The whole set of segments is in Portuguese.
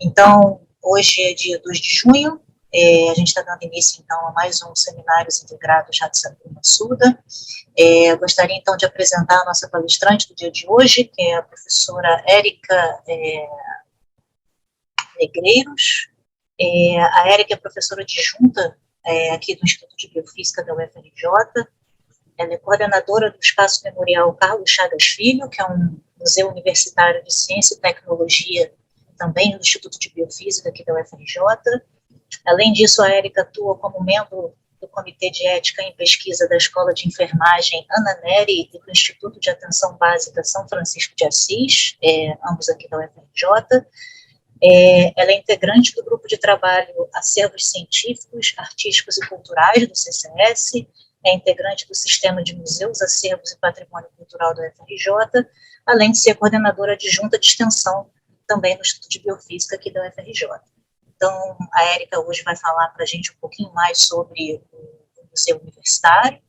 Então, hoje é dia 2 de junho, a gente está dando início, então, a mais um Seminários Integrados Ratsabima Suda. Eu gostaria, então, de apresentar a nossa palestrante do dia de hoje, que é a professora Érica Negreiros. A Érica é professora adjunta aqui do Instituto de Biofísica da UFRJ. Ela é coordenadora do Espaço Memorial Carlos Chagas Filho, que é um museu universitário de ciência e tecnologia, também do Instituto de Biofísica aqui da UFRJ. Além disso, a Érica atua como membro do Comitê de Ética em Pesquisa da Escola de Enfermagem Ana Nery e do Instituto de Atenção Básica São Francisco de Assis, ambos aqui da UFRJ. Ela é integrante do grupo de trabalho Acervos Científicos, Artísticos e Culturais do CCS, é integrante do Sistema de Museus, Acervos e Patrimônio Cultural da UFRJ, além de ser coordenadora adjunta de extensão também no Instituto de Biofísica aqui da UFRJ. Então, a Érica hoje vai falar para a gente um pouquinho mais sobre o Museu Universitário,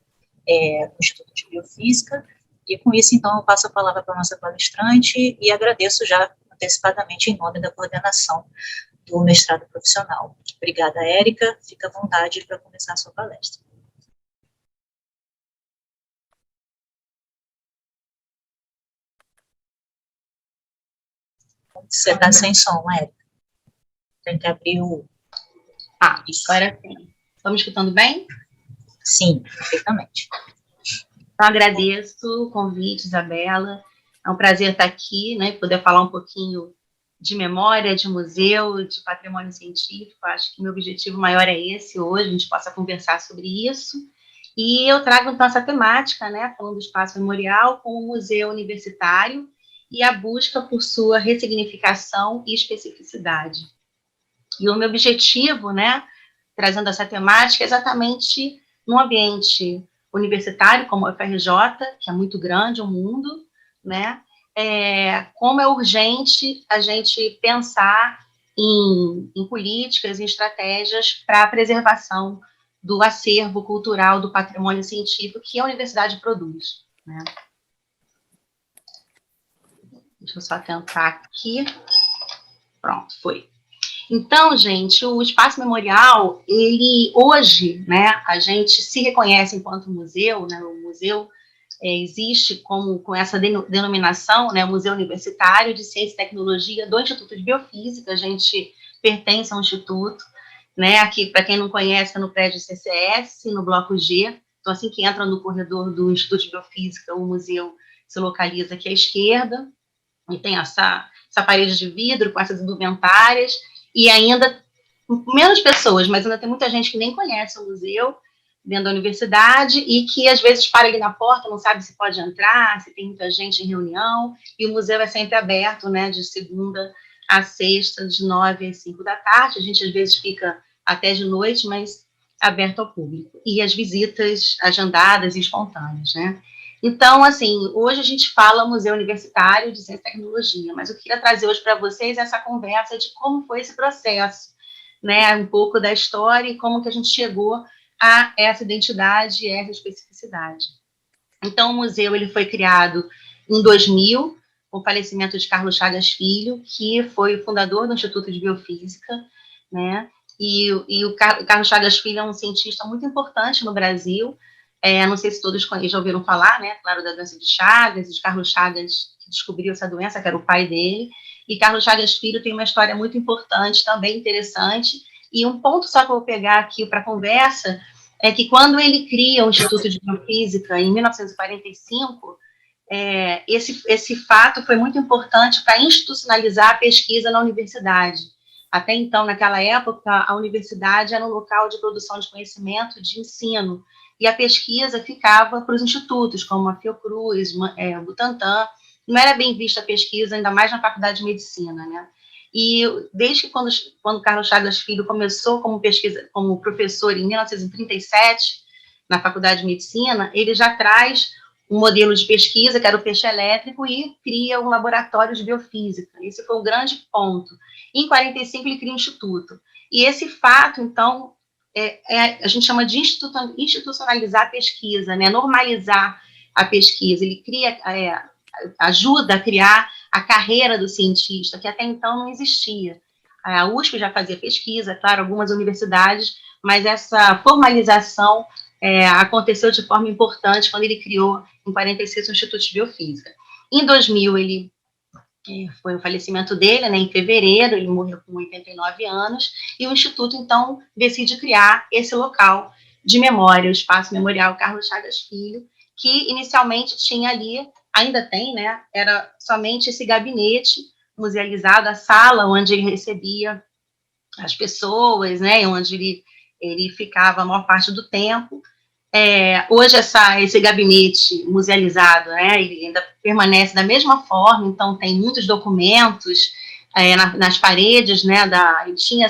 o Instituto de Biofísica, e com isso, então, eu passo a palavra para a nossa palestrante e agradeço já antecipadamente em nome da coordenação do mestrado profissional. Obrigada, Érica, fica à vontade para começar a sua palestra. Você está sem som, Érica. Tem que abrir o... Isso. Agora sim. Estão me escutando bem? Sim, perfeitamente. Então, agradeço o convite, Isabela. É um prazer estar aqui, né, poder falar um pouquinho de memória, de museu, de patrimônio científico. Acho que meu objetivo maior é esse hoje, a gente possa conversar sobre isso. E eu trago, então, essa temática, né, falando do espaço memorial com o museu universitário e a busca por sua ressignificação e especificidade. E o meu objetivo, né, trazendo essa temática, é exatamente num ambiente universitário, como a UFRJ, que é muito grande, o mundo, né, como é urgente a gente pensar em políticas, em estratégias para a preservação do acervo cultural, do patrimônio científico que a universidade produz, né. Deixa eu só tentar aqui. Pronto, foi. Então, gente, o Espaço Memorial, ele hoje, né, a gente se reconhece enquanto museu, né, o museu existe com essa denominação, né, Museu Universitário de Ciência e Tecnologia do Instituto de Biofísica, a gente pertence ao instituto, né, aqui, para quem não conhece, é no prédio CCS, no bloco G, então assim que entra no corredor do Instituto de Biofísica, o museu se localiza aqui à esquerda, e tem essa parede de vidro com essas indumentárias, e ainda menos pessoas, mas ainda tem muita gente que nem conhece o museu dentro da universidade e que às vezes para ali na porta, não sabe se pode entrar, se tem muita gente em reunião, e o museu é sempre aberto, né, de segunda a sexta, de 9 às 5 da tarde, a gente às vezes fica até de noite, mas aberto ao público, e as visitas agendadas e espontâneas, né. Então, assim, hoje a gente fala Museu Universitário de Ciência e Tecnologia, mas eu queria trazer hoje para vocês essa conversa de como foi esse processo, né, um pouco da história e como que a gente chegou a essa identidade e essa especificidade. Então, o museu ele foi criado em 2000, com o falecimento de Carlos Chagas Filho, que foi o fundador do Instituto de Biofísica, né, e o Carlos Chagas Filho é um cientista muito importante no Brasil. Não sei se todos já ouviram falar, né, claro, da doença de Chagas, de Carlos Chagas, que descobriu essa doença, que era o pai dele, e Carlos Chagas Filho tem uma história muito importante, também interessante, e um ponto só que eu vou pegar aqui para a conversa é que quando ele cria o Instituto de Biofísica, em 1945, esse fato foi muito importante para institucionalizar a pesquisa na universidade. Até então, naquela época, a universidade era um local de produção de conhecimento, de ensino, e a pesquisa ficava para os institutos, como a Fiocruz, o Butantan. Não era bem vista a pesquisa, ainda mais na faculdade de medicina, né? E desde que quando Carlos Chagas Filho começou como professor em 1937, na faculdade de medicina, ele já traz um modelo de pesquisa, que era o peixe elétrico, e cria um laboratório de biofísica. Esse foi um grande ponto. Em 45, ele cria um instituto. E esse fato, então, a gente chama de institucionalizar a pesquisa, né? Normalizar a pesquisa. Ele ajuda a criar a carreira do cientista, que até então não existia. A USP já fazia pesquisa, claro, algumas universidades, mas essa formalização aconteceu de forma importante quando ele criou, em 46, o Instituto de Biofísica. Em 2000, foi o falecimento dele, né, em fevereiro, ele morreu com 89 anos, e o Instituto, então, decide criar esse local de memória, o Espaço Memorial Carlos Chagas Filho, que inicialmente tinha ali, ainda tem, né, era somente esse gabinete musealizado, a sala onde ele recebia as pessoas, né, onde ele ficava a maior parte do tempo. Hoje esse gabinete musealizado, né, ele ainda permanece da mesma forma, então tem muitos documentos nas paredes, né, ele tinha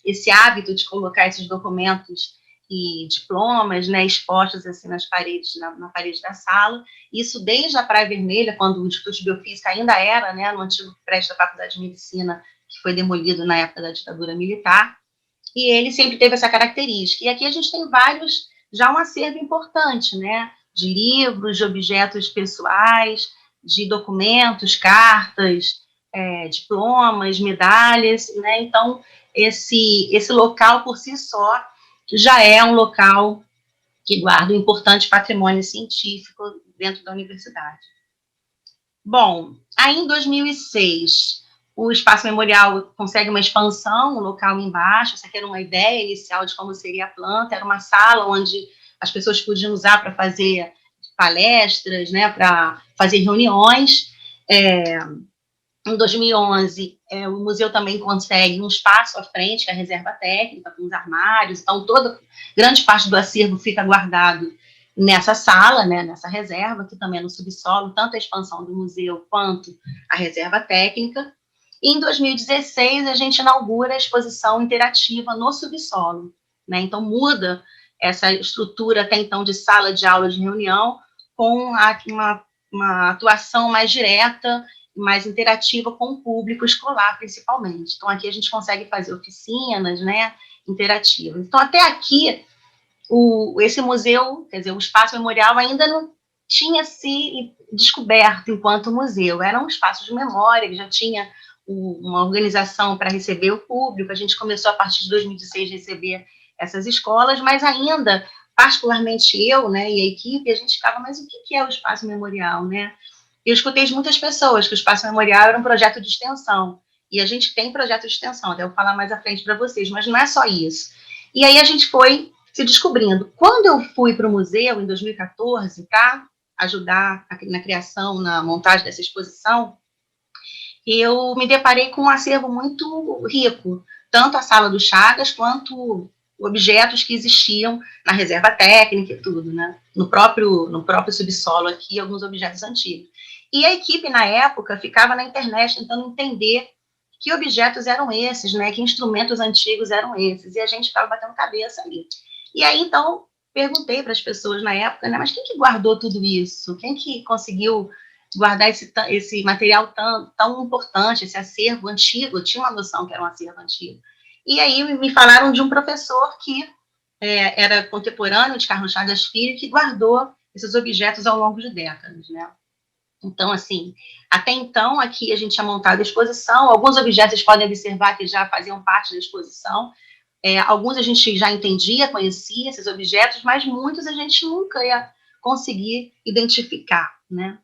esse hábito de colocar esses documentos e diplomas, né, expostos assim nas paredes, na parede da sala, isso desde a Praia Vermelha, quando o Instituto de Biofísica ainda era, né, no antigo prédio da Faculdade de Medicina, que foi demolido na época da ditadura militar, e ele sempre teve essa característica. E aqui a gente tem já um acervo importante, né, de livros, de objetos pessoais, de documentos, cartas, diplomas, medalhas, né, então esse local por si só já é um local que guarda um importante patrimônio científico dentro da universidade. Bom, aí em 2006, o Espaço Memorial consegue uma expansão, um local embaixo, essa aqui era uma ideia inicial de como seria a planta, era uma sala onde as pessoas podiam usar para fazer palestras, né, para fazer reuniões. Em 2011, o museu também consegue um espaço à frente, que é a reserva técnica, com os armários, então grande parte do acervo fica guardado nessa sala, né, nessa reserva, que também é no subsolo, tanto a expansão do museu quanto a reserva técnica. E em 2016, a gente inaugura a exposição interativa no subsolo, né, então muda essa estrutura até então de sala de aula de reunião com uma atuação mais direta, mais interativa com o público escolar, principalmente. Então, aqui a gente consegue fazer oficinas, né, interativas. Então, até aqui, esse museu, quer dizer, o Espaço Memorial ainda não tinha se descoberto enquanto museu, era um espaço de memória, que já tinha uma organização para receber o público, a gente começou a partir de 2016 a receber essas escolas, mas ainda, particularmente eu, né, e a equipe, a gente ficava, mas o que é o Espaço Memorial, né? Eu escutei de muitas pessoas que o Espaço Memorial era um projeto de extensão, e a gente tem projeto de extensão, até eu vou falar mais à frente para vocês, mas não é só isso. E aí a gente foi se descobrindo. Quando eu fui para o museu, em 2014, para ajudar na criação, na montagem dessa exposição, eu me deparei com um acervo muito rico, tanto a Sala do Chagas, quanto objetos que existiam na reserva técnica e tudo, né? No próprio subsolo aqui, alguns objetos antigos. E a equipe, na época, ficava na internet tentando entender que objetos eram esses, né? Que instrumentos antigos eram esses. E a gente ficava batendo cabeça ali. E aí, então, perguntei para as pessoas na época, né? Mas quem que guardou tudo isso? Quem que conseguiu guardar esse material tão importante, esse acervo antigo? Eu tinha uma noção que era um acervo antigo. E aí me falaram de um professor que era contemporâneo de Carlos Chagas Filho, que guardou esses objetos ao longo de décadas, né? Então, assim, até então, aqui a gente tinha montado a exposição, alguns objetos vocês podem observar que já faziam parte da exposição, alguns a gente já entendia, conhecia esses objetos, mas muitos a gente nunca ia conseguir identificar, né?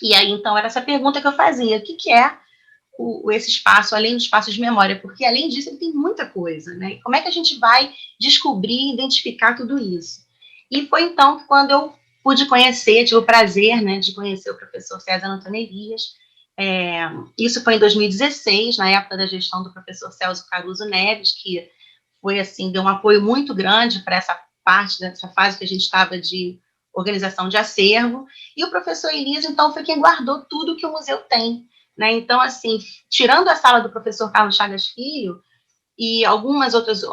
E aí, então, era essa pergunta que eu fazia, o que é esse espaço, além do espaço de memória? Porque, além disso, ele tem muita coisa, né? E como é que a gente vai descobrir e identificar tudo isso? E foi, então, que quando eu pude conhecer, tive o prazer, né, de conhecer o professor César Antônio Elias. Isso foi em 2016, na época da gestão do professor Celso Caruso Neves, que foi, assim, deu um apoio muito grande para essa parte, dessa fase que a gente estava de organização de acervo, e o professor Elias, então, foi quem guardou tudo que o museu tem, né? Então, assim, tirando a sala do professor Carlos Chagas Filho e alguns outros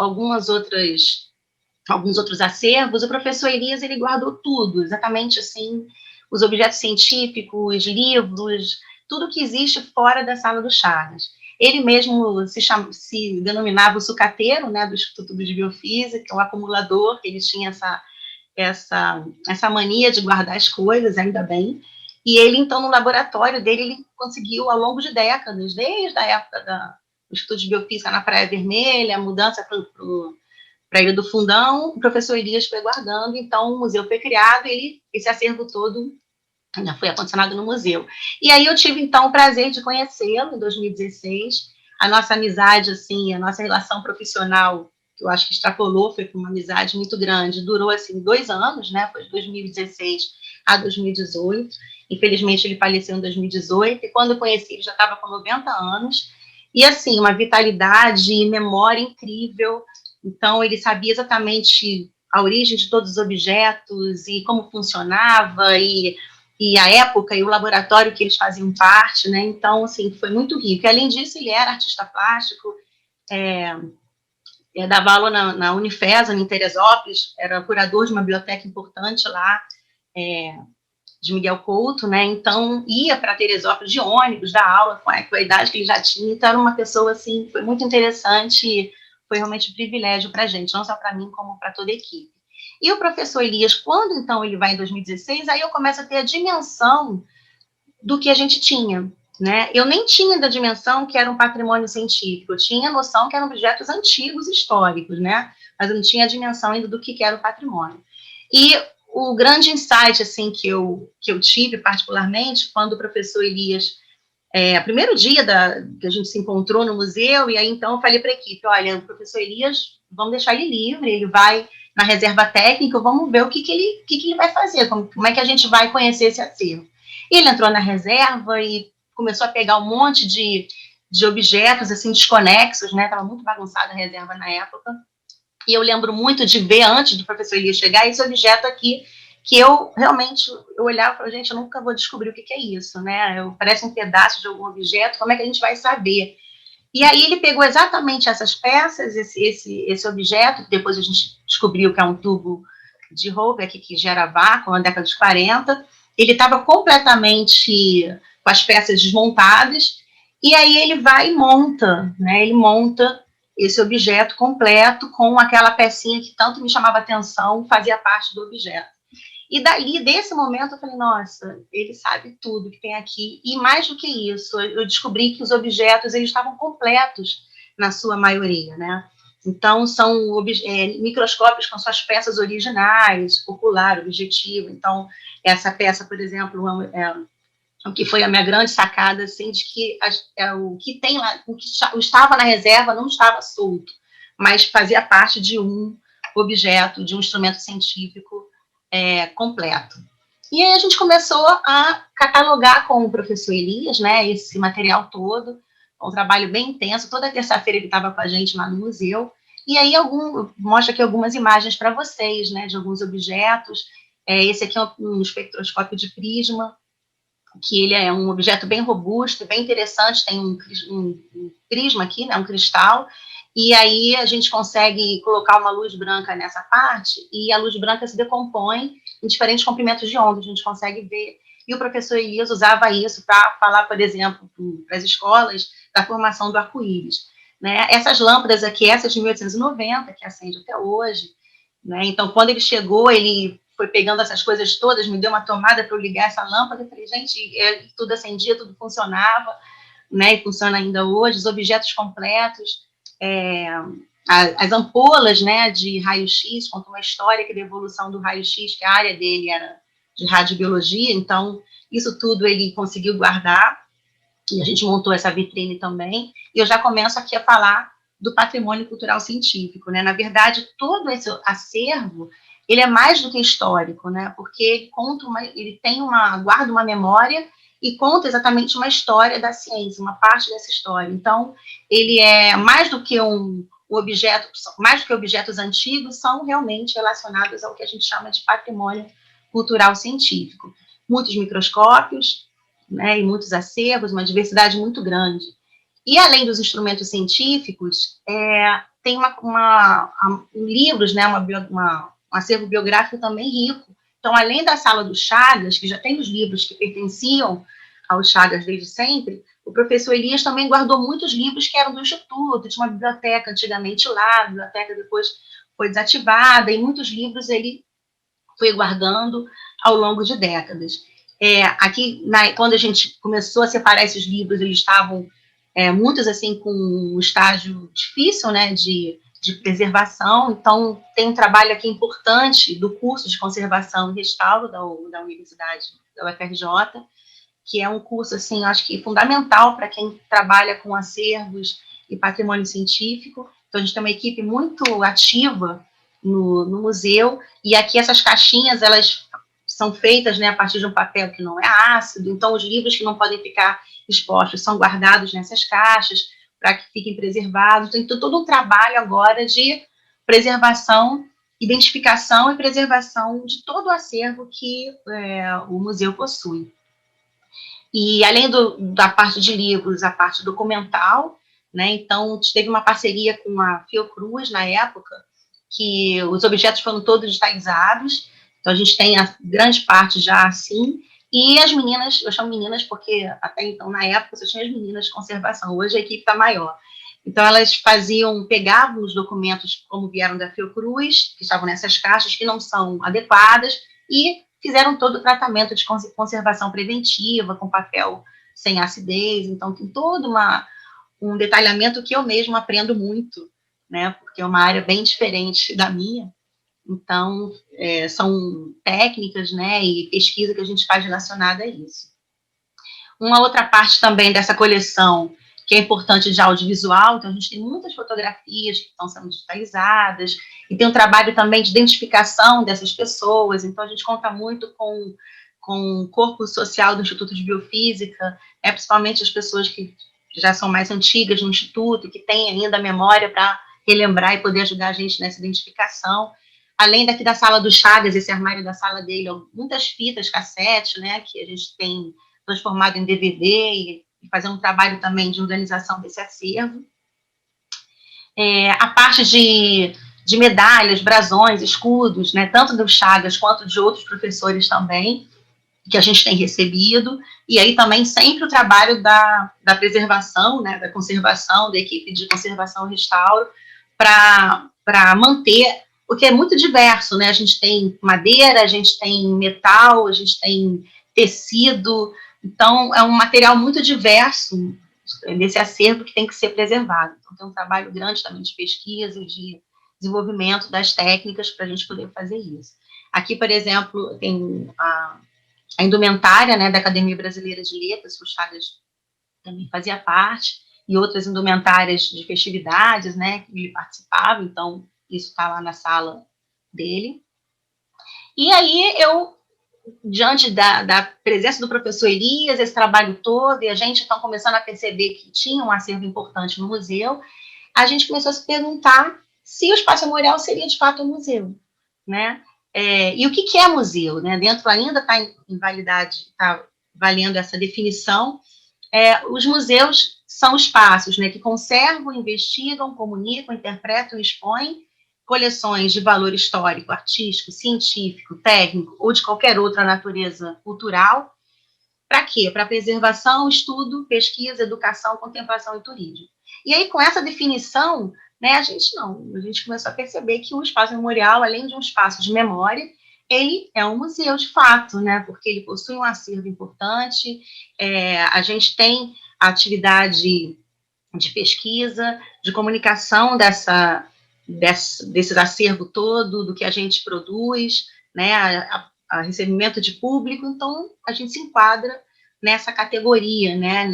acervos, o professor Elias, ele guardou tudo, exatamente assim, os objetos científicos, livros, tudo que existe fora da sala do Chagas. Ele mesmo se denominava o sucateiro, né, do Instituto de Biofísica, o acumulador, ele tinha essa mania de guardar as coisas, ainda bem. E ele, então, no laboratório dele, ele conseguiu, ao longo de décadas, desde a época Instituto de Biofísica na Praia Vermelha, a mudança para a Ilha do Fundão, o professor Elias foi guardando, então o museu foi criado, esse acervo todo já foi acondicionado no museu. E aí eu tive, então, o prazer de conhecê-lo em 2016. A nossa amizade, assim, a nossa relação profissional, que eu acho que extrapolou, foi uma amizade muito grande, durou, assim, 2 anos, né? Foi de 2016 a 2018. Infelizmente, ele faleceu em 2018, e quando eu conheci, ele já estava com 90 anos. E, assim, uma vitalidade e memória incrível. Então, ele sabia exatamente a origem de todos os objetos e como funcionava, e a época e o laboratório que eles faziam parte, né? Então, assim, foi muito rico. E, além disso, ele era artista plástico, dava aula na Unifesa, em Teresópolis, era curador de uma biblioteca importante lá, de Miguel Couto, né? Então, ia para Teresópolis de ônibus, dar aula com a idade que ele já tinha. Então, era uma pessoa, assim, foi muito interessante, foi realmente um privilégio para a gente, não só para mim, como para toda a equipe. E o professor Elias, quando, então, ele vai em 2016, aí eu começo a ter a dimensão do que a gente tinha, né? Eu nem tinha da dimensão que era um patrimônio científico, eu tinha noção que eram objetos antigos, históricos, né? Mas eu não tinha a dimensão ainda do que era o patrimônio. E o grande insight, assim, que eu tive, particularmente, quando o professor Elias, primeiro dia que a gente se encontrou no museu, e aí, então, eu falei para a equipe, olha, o professor Elias, vamos deixar ele livre, ele vai na reserva técnica, vamos ver o que ele vai fazer, como é que a gente vai conhecer esse acervo. E ele entrou na reserva e começou a pegar um monte de objetos, assim, desconexos, né, estava muito bagunçada a reserva na época, e eu lembro muito de ver, antes do professor Elias chegar, esse objeto aqui, que eu realmente, eu olhava e falava, gente, eu nunca vou descobrir o que é isso, né, parece um pedaço de algum objeto, como é que a gente vai saber? E aí ele pegou exatamente essas peças, esse objeto, que depois a gente descobriu que é um tubo de Hoover, que gera vácuo, na década de 40, ele estava completamente com as peças desmontadas, e aí ele vai e monta, né, ele monta esse objeto completo com aquela pecinha que tanto me chamava atenção, fazia parte do objeto. E dali, desse momento, eu falei, nossa, ele sabe tudo que tem aqui. E mais do que isso, eu descobri que os objetos, eles estavam completos na sua maioria, né? Então, são microscópios com suas peças originais, popular, objetivo. Então, essa peça, por exemplo, o que foi a minha grande sacada, assim, de que o que tem lá, o que estava na reserva não estava solto, mas fazia parte de um objeto, de um instrumento científico completo. E aí a gente começou a catalogar com o professor Elias, né, esse material todo, um trabalho bem intenso. Toda terça-feira ele estava com a gente lá no museu, e aí mostra aqui algumas imagens para vocês, né, de alguns objetos. Esse aqui é um espectroscópio de prisma, que ele é um objeto bem robusto, bem interessante, tem um prisma aqui, né, um cristal, e aí a gente consegue colocar uma luz branca nessa parte, e a luz branca se decompõe em diferentes comprimentos de onda, a gente consegue ver. E o professor Elias usava isso para falar, por exemplo, para as escolas, da formação do arco-íris. Né? Essas lâmpadas aqui, essas de 1890, que acende até hoje, né? Então, quando ele chegou, ele foi pegando essas coisas todas, me deu uma tomada para eu ligar essa lâmpada, eu falei, gente, tudo acendia, tudo funcionava, né, e funciona ainda hoje, os objetos completos, as ampolas, né, de raio-x, conta uma história que da evolução do raio-x, que a área dele era de radiobiologia, então isso tudo ele conseguiu guardar, e a gente montou essa vitrine também, e eu já começo aqui a falar do patrimônio cultural científico, né, na verdade, todo esse acervo, ele é mais do que histórico, né, porque ele guarda uma memória e conta exatamente uma história da ciência, uma parte dessa história. Então, ele é mais do que mais do que objetos antigos, são realmente relacionados ao que a gente chama de patrimônio cultural científico. Muitos microscópios, né, e muitos acervos, uma diversidade muito grande. E, além dos instrumentos científicos, tem livros, né, um acervo biográfico também rico. Então, além da Sala do Chagas, que já tem os livros que pertenciam ao Chagas desde sempre, o professor Elias também guardou muitos livros que eram do Instituto, tinha uma biblioteca antigamente lá, a biblioteca depois foi desativada, e muitos livros ele foi guardando ao longo de décadas. Aqui, quando a gente começou a separar esses livros, eles estavam muitos assim com um estágio difícil, né, de preservação. Então, tem um trabalho aqui importante do curso de conservação e restauro da Universidade da UFRJ, que é um curso, assim, acho que fundamental para quem trabalha com acervos e patrimônio científico. Então, a gente tem uma equipe muito ativa no museu, e aqui essas caixinhas, elas são feitas, né, a partir de um papel que não é ácido, então os livros que não podem ficar expostos são guardados nessas caixas, para que fiquem preservados. Tem todo um trabalho agora de preservação, identificação e preservação de todo o acervo que o museu possui. E além da parte de livros, a parte documental, né, então a gente teve uma parceria com a Fiocruz na época, que os objetos foram todos digitalizados, então a gente tem a grande parte já assim, e as meninas, eu chamo meninas porque até então, na época, só tinha as meninas de conservação, hoje a equipe está maior. Então elas pegavam os documentos como vieram da Fiocruz, que estavam nessas caixas, que não são adequadas, e fizeram todo o tratamento de conservação preventiva, com papel sem acidez, então tem todo um detalhamento que eu mesma aprendo muito, né, porque é uma área bem diferente da minha. Então, são técnicas, né, e pesquisa que a gente faz relacionada a isso. Uma outra parte também dessa coleção, que é importante de audiovisual, então a gente tem muitas fotografias que estão sendo digitalizadas, e tem um trabalho também de identificação dessas pessoas, então a gente conta muito com o corpo social do Instituto de Biofísica, principalmente as pessoas que já são mais antigas no Instituto, que têm ainda a memória para relembrar e poder ajudar a gente nessa identificação. Além daqui da sala do Chagas, esse armário da sala dele, muitas fitas cassete, né, que a gente tem transformado em DVD e fazer um trabalho também de organização desse acervo. A parte de medalhas, brasões, escudos, né, tanto do Chagas quanto de outros professores também, que a gente tem recebido, e aí também sempre o trabalho da preservação, né, da conservação, da equipe de conservação e restauro, para manter, porque é muito diverso, né, a gente tem madeira, a gente tem metal, a gente tem tecido, então é um material muito diverso desse acervo que tem que ser preservado. Então tem um trabalho grande também de pesquisa e de desenvolvimento das técnicas para a gente poder fazer isso. Aqui, por exemplo, tem a indumentária, né, da Academia Brasileira de Letras, que o Chagas também fazia parte, e outras indumentárias de festividades, né, que ele participava, então isso está lá na sala dele. E aí eu, diante da presença do professor Elias, esse trabalho todo, e a gente então começando a perceber que tinha um acervo importante no museu, a gente começou a se perguntar se o Espaço Memorial seria de fato um museu, né? E o que é museu, né? Dentro ainda está em validade, está valendo essa definição. Os museus são espaços, né, que conservam, investigam, comunicam, interpretam e expõem coleções de valor histórico, artístico, científico, técnico ou de qualquer outra natureza cultural. Para quê? Para preservação, estudo, pesquisa, educação, contemplação e turismo. E aí, com essa definição, né, a gente começou a perceber que o Espaço Memorial, além de um espaço de memória, ele é um museu de fato, né, porque ele possui um acervo importante, a gente tem a atividade de pesquisa, de comunicação desse acervo todo, do que a gente produz, né, a recebimento de público, então a gente se enquadra nessa categoria, né,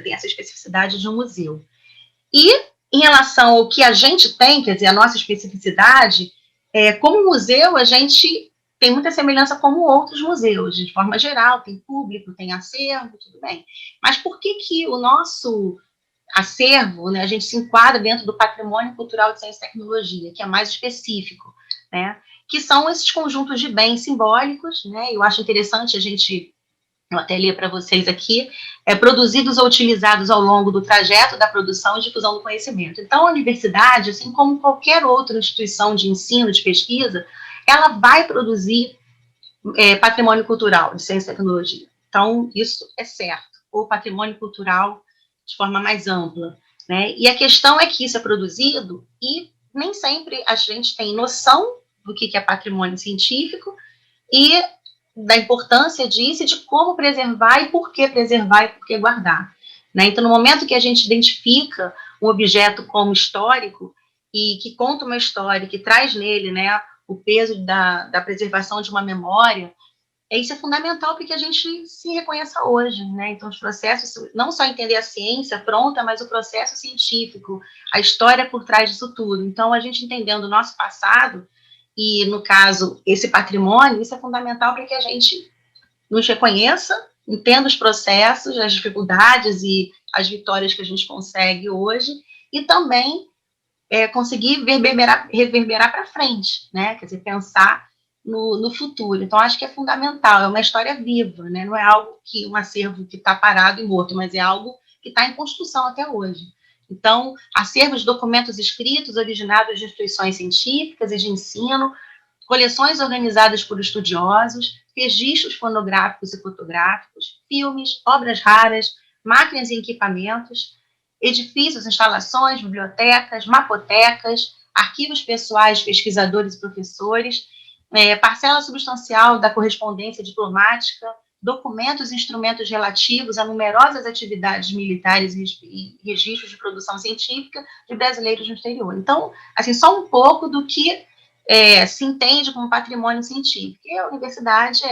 tem essa especificidade de um museu. E em relação ao que a gente tem, quer dizer, a nossa especificidade, como museu, a gente tem muita semelhança com outros museus, de forma geral, tem público, tem acervo, tudo bem. Mas por que o nosso acervo, né, a gente se enquadra dentro do patrimônio cultural de ciência e tecnologia, que é mais específico, né, que são esses conjuntos de bens simbólicos, né, eu acho interessante eu até li para vocês aqui, produzidos ou utilizados ao longo do trajeto da produção e difusão do conhecimento. Então, a universidade, assim como qualquer outra instituição de ensino, de pesquisa, ela vai produzir patrimônio cultural de ciência e tecnologia. Então, isso é certo, ou patrimônio cultural de forma mais ampla, né? E a questão é que isso é produzido e nem sempre a gente tem noção do que é patrimônio científico e da importância disso e de como preservar e por que guardar. né? Então, no momento que a gente identifica um objeto como histórico e que conta uma história, que traz nele, né, o peso da preservação de uma memória, isso é fundamental para que a gente se reconheça hoje, né? Então, os processos, não só entender a ciência pronta, mas o processo científico, a história por trás disso tudo. Então, a gente entendendo o nosso passado, e, no caso, esse patrimônio, isso é fundamental para que a gente nos reconheça, entenda os processos, as dificuldades e as vitórias que a gente consegue hoje, e também conseguir reverberar para frente, né? Quer dizer, pensar no futuro. Então, acho que é fundamental, é uma história viva, né? Não é algo que um acervo que está parado e morto, mas é algo que está em construção até hoje. Então, acervos de documentos escritos originados de instituições científicas e de ensino, coleções organizadas por estudiosos, registros fonográficos e fotográficos, filmes, obras raras, máquinas e equipamentos, edifícios, instalações, bibliotecas, mapotecas, arquivos pessoais de pesquisadores e professores, parcela substancial da correspondência diplomática, documentos e instrumentos relativos a numerosas atividades militares e registros de produção científica de brasileiros no exterior. Então, assim, só um pouco do que se entende como patrimônio científico. E a universidade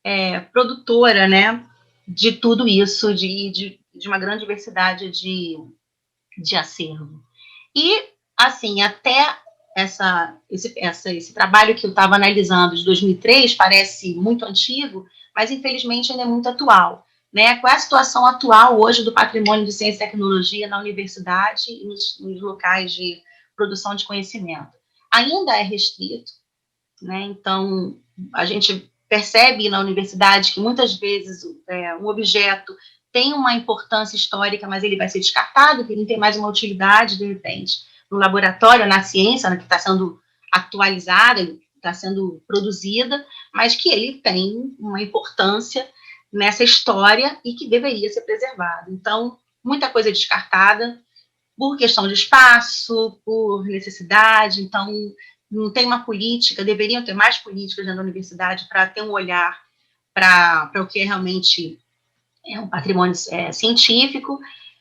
é produtora, né, de tudo isso, de uma grande diversidade de acervo. E, assim, até esse trabalho que eu estava analisando de 2003 parece muito antigo, mas, infelizmente, ainda é muito atual. Né? Qual é a situação atual hoje do patrimônio de ciência e tecnologia na universidade e nos locais de produção de conhecimento? Ainda é restrito, né? Então, a gente percebe na universidade que, muitas vezes, um objeto tem uma importância histórica, mas ele vai ser descartado, porque não tem mais uma utilidade, de repente, no laboratório, na ciência, né, que está sendo atualizada, está sendo produzida, mas que ele tem uma importância nessa história e que deveria ser preservado. Então, muita coisa descartada por questão de espaço, por necessidade. Então, não tem uma política, deveriam ter mais políticas dentro da universidade para ter um olhar para o que realmente é um patrimônio científico.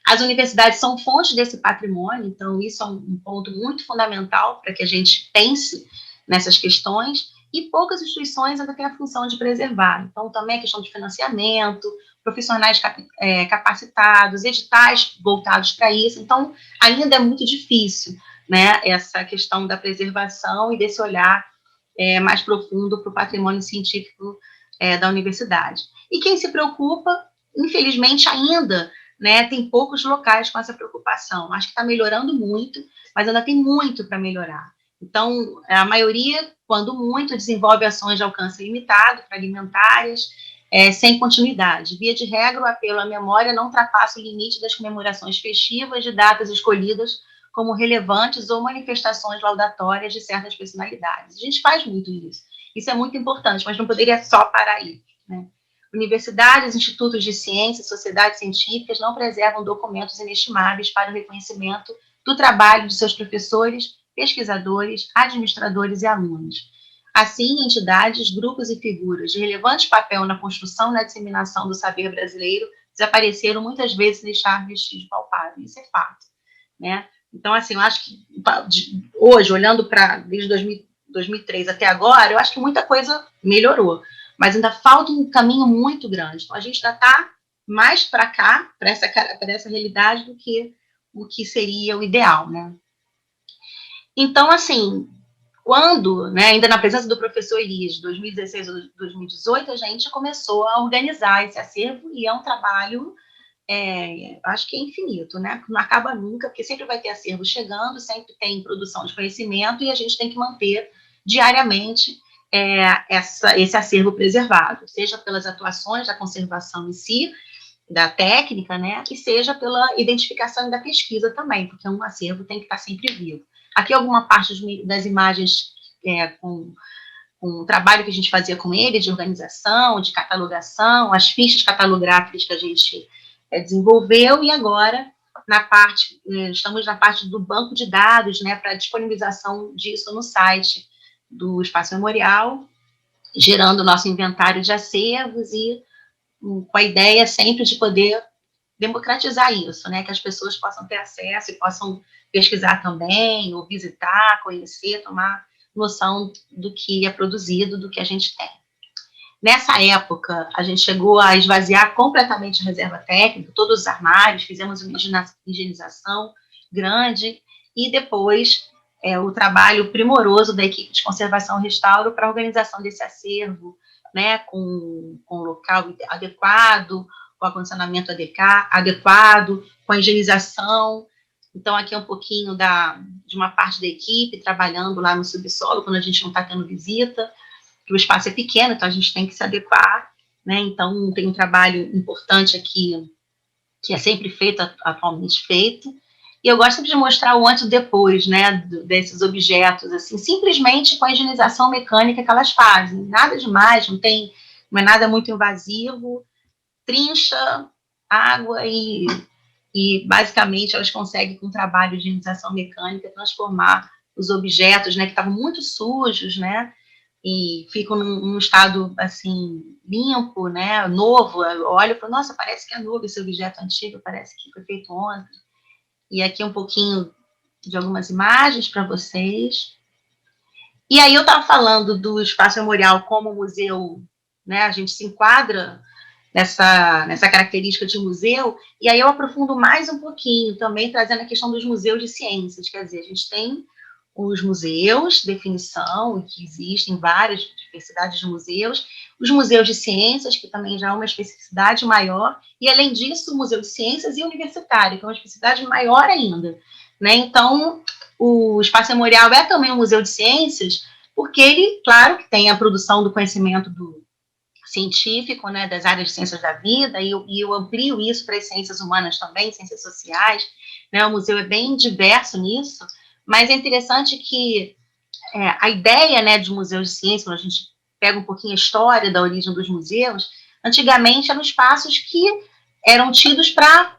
As universidades são fontes desse patrimônio, então isso é um ponto muito fundamental para que a gente pense nessas questões, e poucas instituições ainda têm a função de preservar. Então, também a questão de financiamento, profissionais capacitados, editais voltados para isso. Então, ainda é muito difícil, né, essa questão da preservação e desse olhar mais profundo para o patrimônio científico da universidade. E quem se preocupa, infelizmente, ainda, né, tem poucos locais com essa preocupação. Acho que está melhorando muito, mas ainda tem muito para melhorar. Então, a maioria, quando muito, desenvolve ações de alcance limitado, fragmentárias, sem continuidade. Via de regra, o apelo à memória não ultrapassa o limite das comemorações festivas de datas escolhidas como relevantes ou manifestações laudatórias de certas personalidades. A gente faz muito isso. Isso é muito importante, mas não poderia só parar aí, né? Universidades, institutos de ciência, sociedades científicas não preservam documentos inestimáveis para o reconhecimento do trabalho de seus professores, pesquisadores, administradores e alunos. Assim, entidades, grupos e figuras de relevante papel na construção e na disseminação do saber brasileiro desapareceram muitas vezes sem deixar vestígio palpável. Isso é fato, né? Então, assim, eu acho que hoje, olhando para desde 2003 até agora, eu acho que muita coisa melhorou, mas ainda falta um caminho muito grande. Então, a gente ainda está mais para cá, para essa realidade, do que o que seria o ideal, né? Então, assim, quando, né, ainda na presença do professor Elias, de 2016 a 2018, a gente começou a organizar esse acervo, e é um trabalho, acho que é infinito, né? Não acaba nunca, porque sempre vai ter acervo chegando, sempre tem produção de conhecimento, e a gente tem que manter diariamente esse acervo preservado, seja pelas atuações da conservação em si, da técnica, né, e seja pela identificação e da pesquisa também, porque um acervo tem que estar sempre vivo. Aqui alguma parte das imagens com o trabalho que a gente fazia com ele, de organização, de catalogação, as fichas catalográficas que a gente desenvolveu, e agora estamos na parte do banco de dados, né, para disponibilização disso no site do Espaço Memorial, gerando o nosso inventário de acervos, e com a ideia sempre de poder democratizar isso, né, que as pessoas possam ter acesso e possam pesquisar também, ou visitar, conhecer, tomar noção do que é produzido, do que a gente tem. Nessa época, a gente chegou a esvaziar completamente a reserva técnica, todos os armários, fizemos uma higienização grande, e depois o trabalho primoroso da equipe de conservação e restauro para a organização desse acervo, né, com local adequado, com acondicionamento adequado, com a higienização. Então, aqui é um pouquinho de uma parte da equipe trabalhando lá no subsolo, quando a gente não está tendo visita, que o espaço é pequeno, então a gente tem que se adequar, né? Então, tem um trabalho importante aqui, que é sempre feito, atualmente feito, e eu gosto de mostrar o antes e o depois, né, desses objetos, assim, simplesmente com a higienização mecânica que elas fazem, nada demais, não é nada muito invasivo, trincha, água e basicamente elas conseguem, com o trabalho de higienização mecânica, transformar os objetos, né, que estavam muito sujos, né, e ficam num estado, assim, limpo, né, novo. Eu olho e falo, nossa, parece que é novo esse objeto antigo, parece que foi feito ontem. E aqui um pouquinho de algumas imagens para vocês. E aí eu estava falando do Espaço Memorial como museu, né, a gente se enquadra nessa característica de museu, e aí eu aprofundo mais um pouquinho, também trazendo a questão dos museus de ciências, quer dizer, a gente tem os museus, definição, que existem várias diversidades de museus, os museus de ciências, que também já é uma especificidade maior, e além disso, o museu de ciências e universitário, que é uma especificidade maior ainda, né? Então, o Espaço Memorial é também um museu de ciências, porque ele, claro, que tem a produção do conhecimento científico, né, das áreas de ciências da vida, e eu amplio isso para as ciências humanas também, ciências sociais, né, o museu é bem diverso nisso, mas é interessante que a ideia, né, de museus de ciência, quando a gente pega um pouquinho a história da origem dos museus, antigamente eram espaços que eram tidos para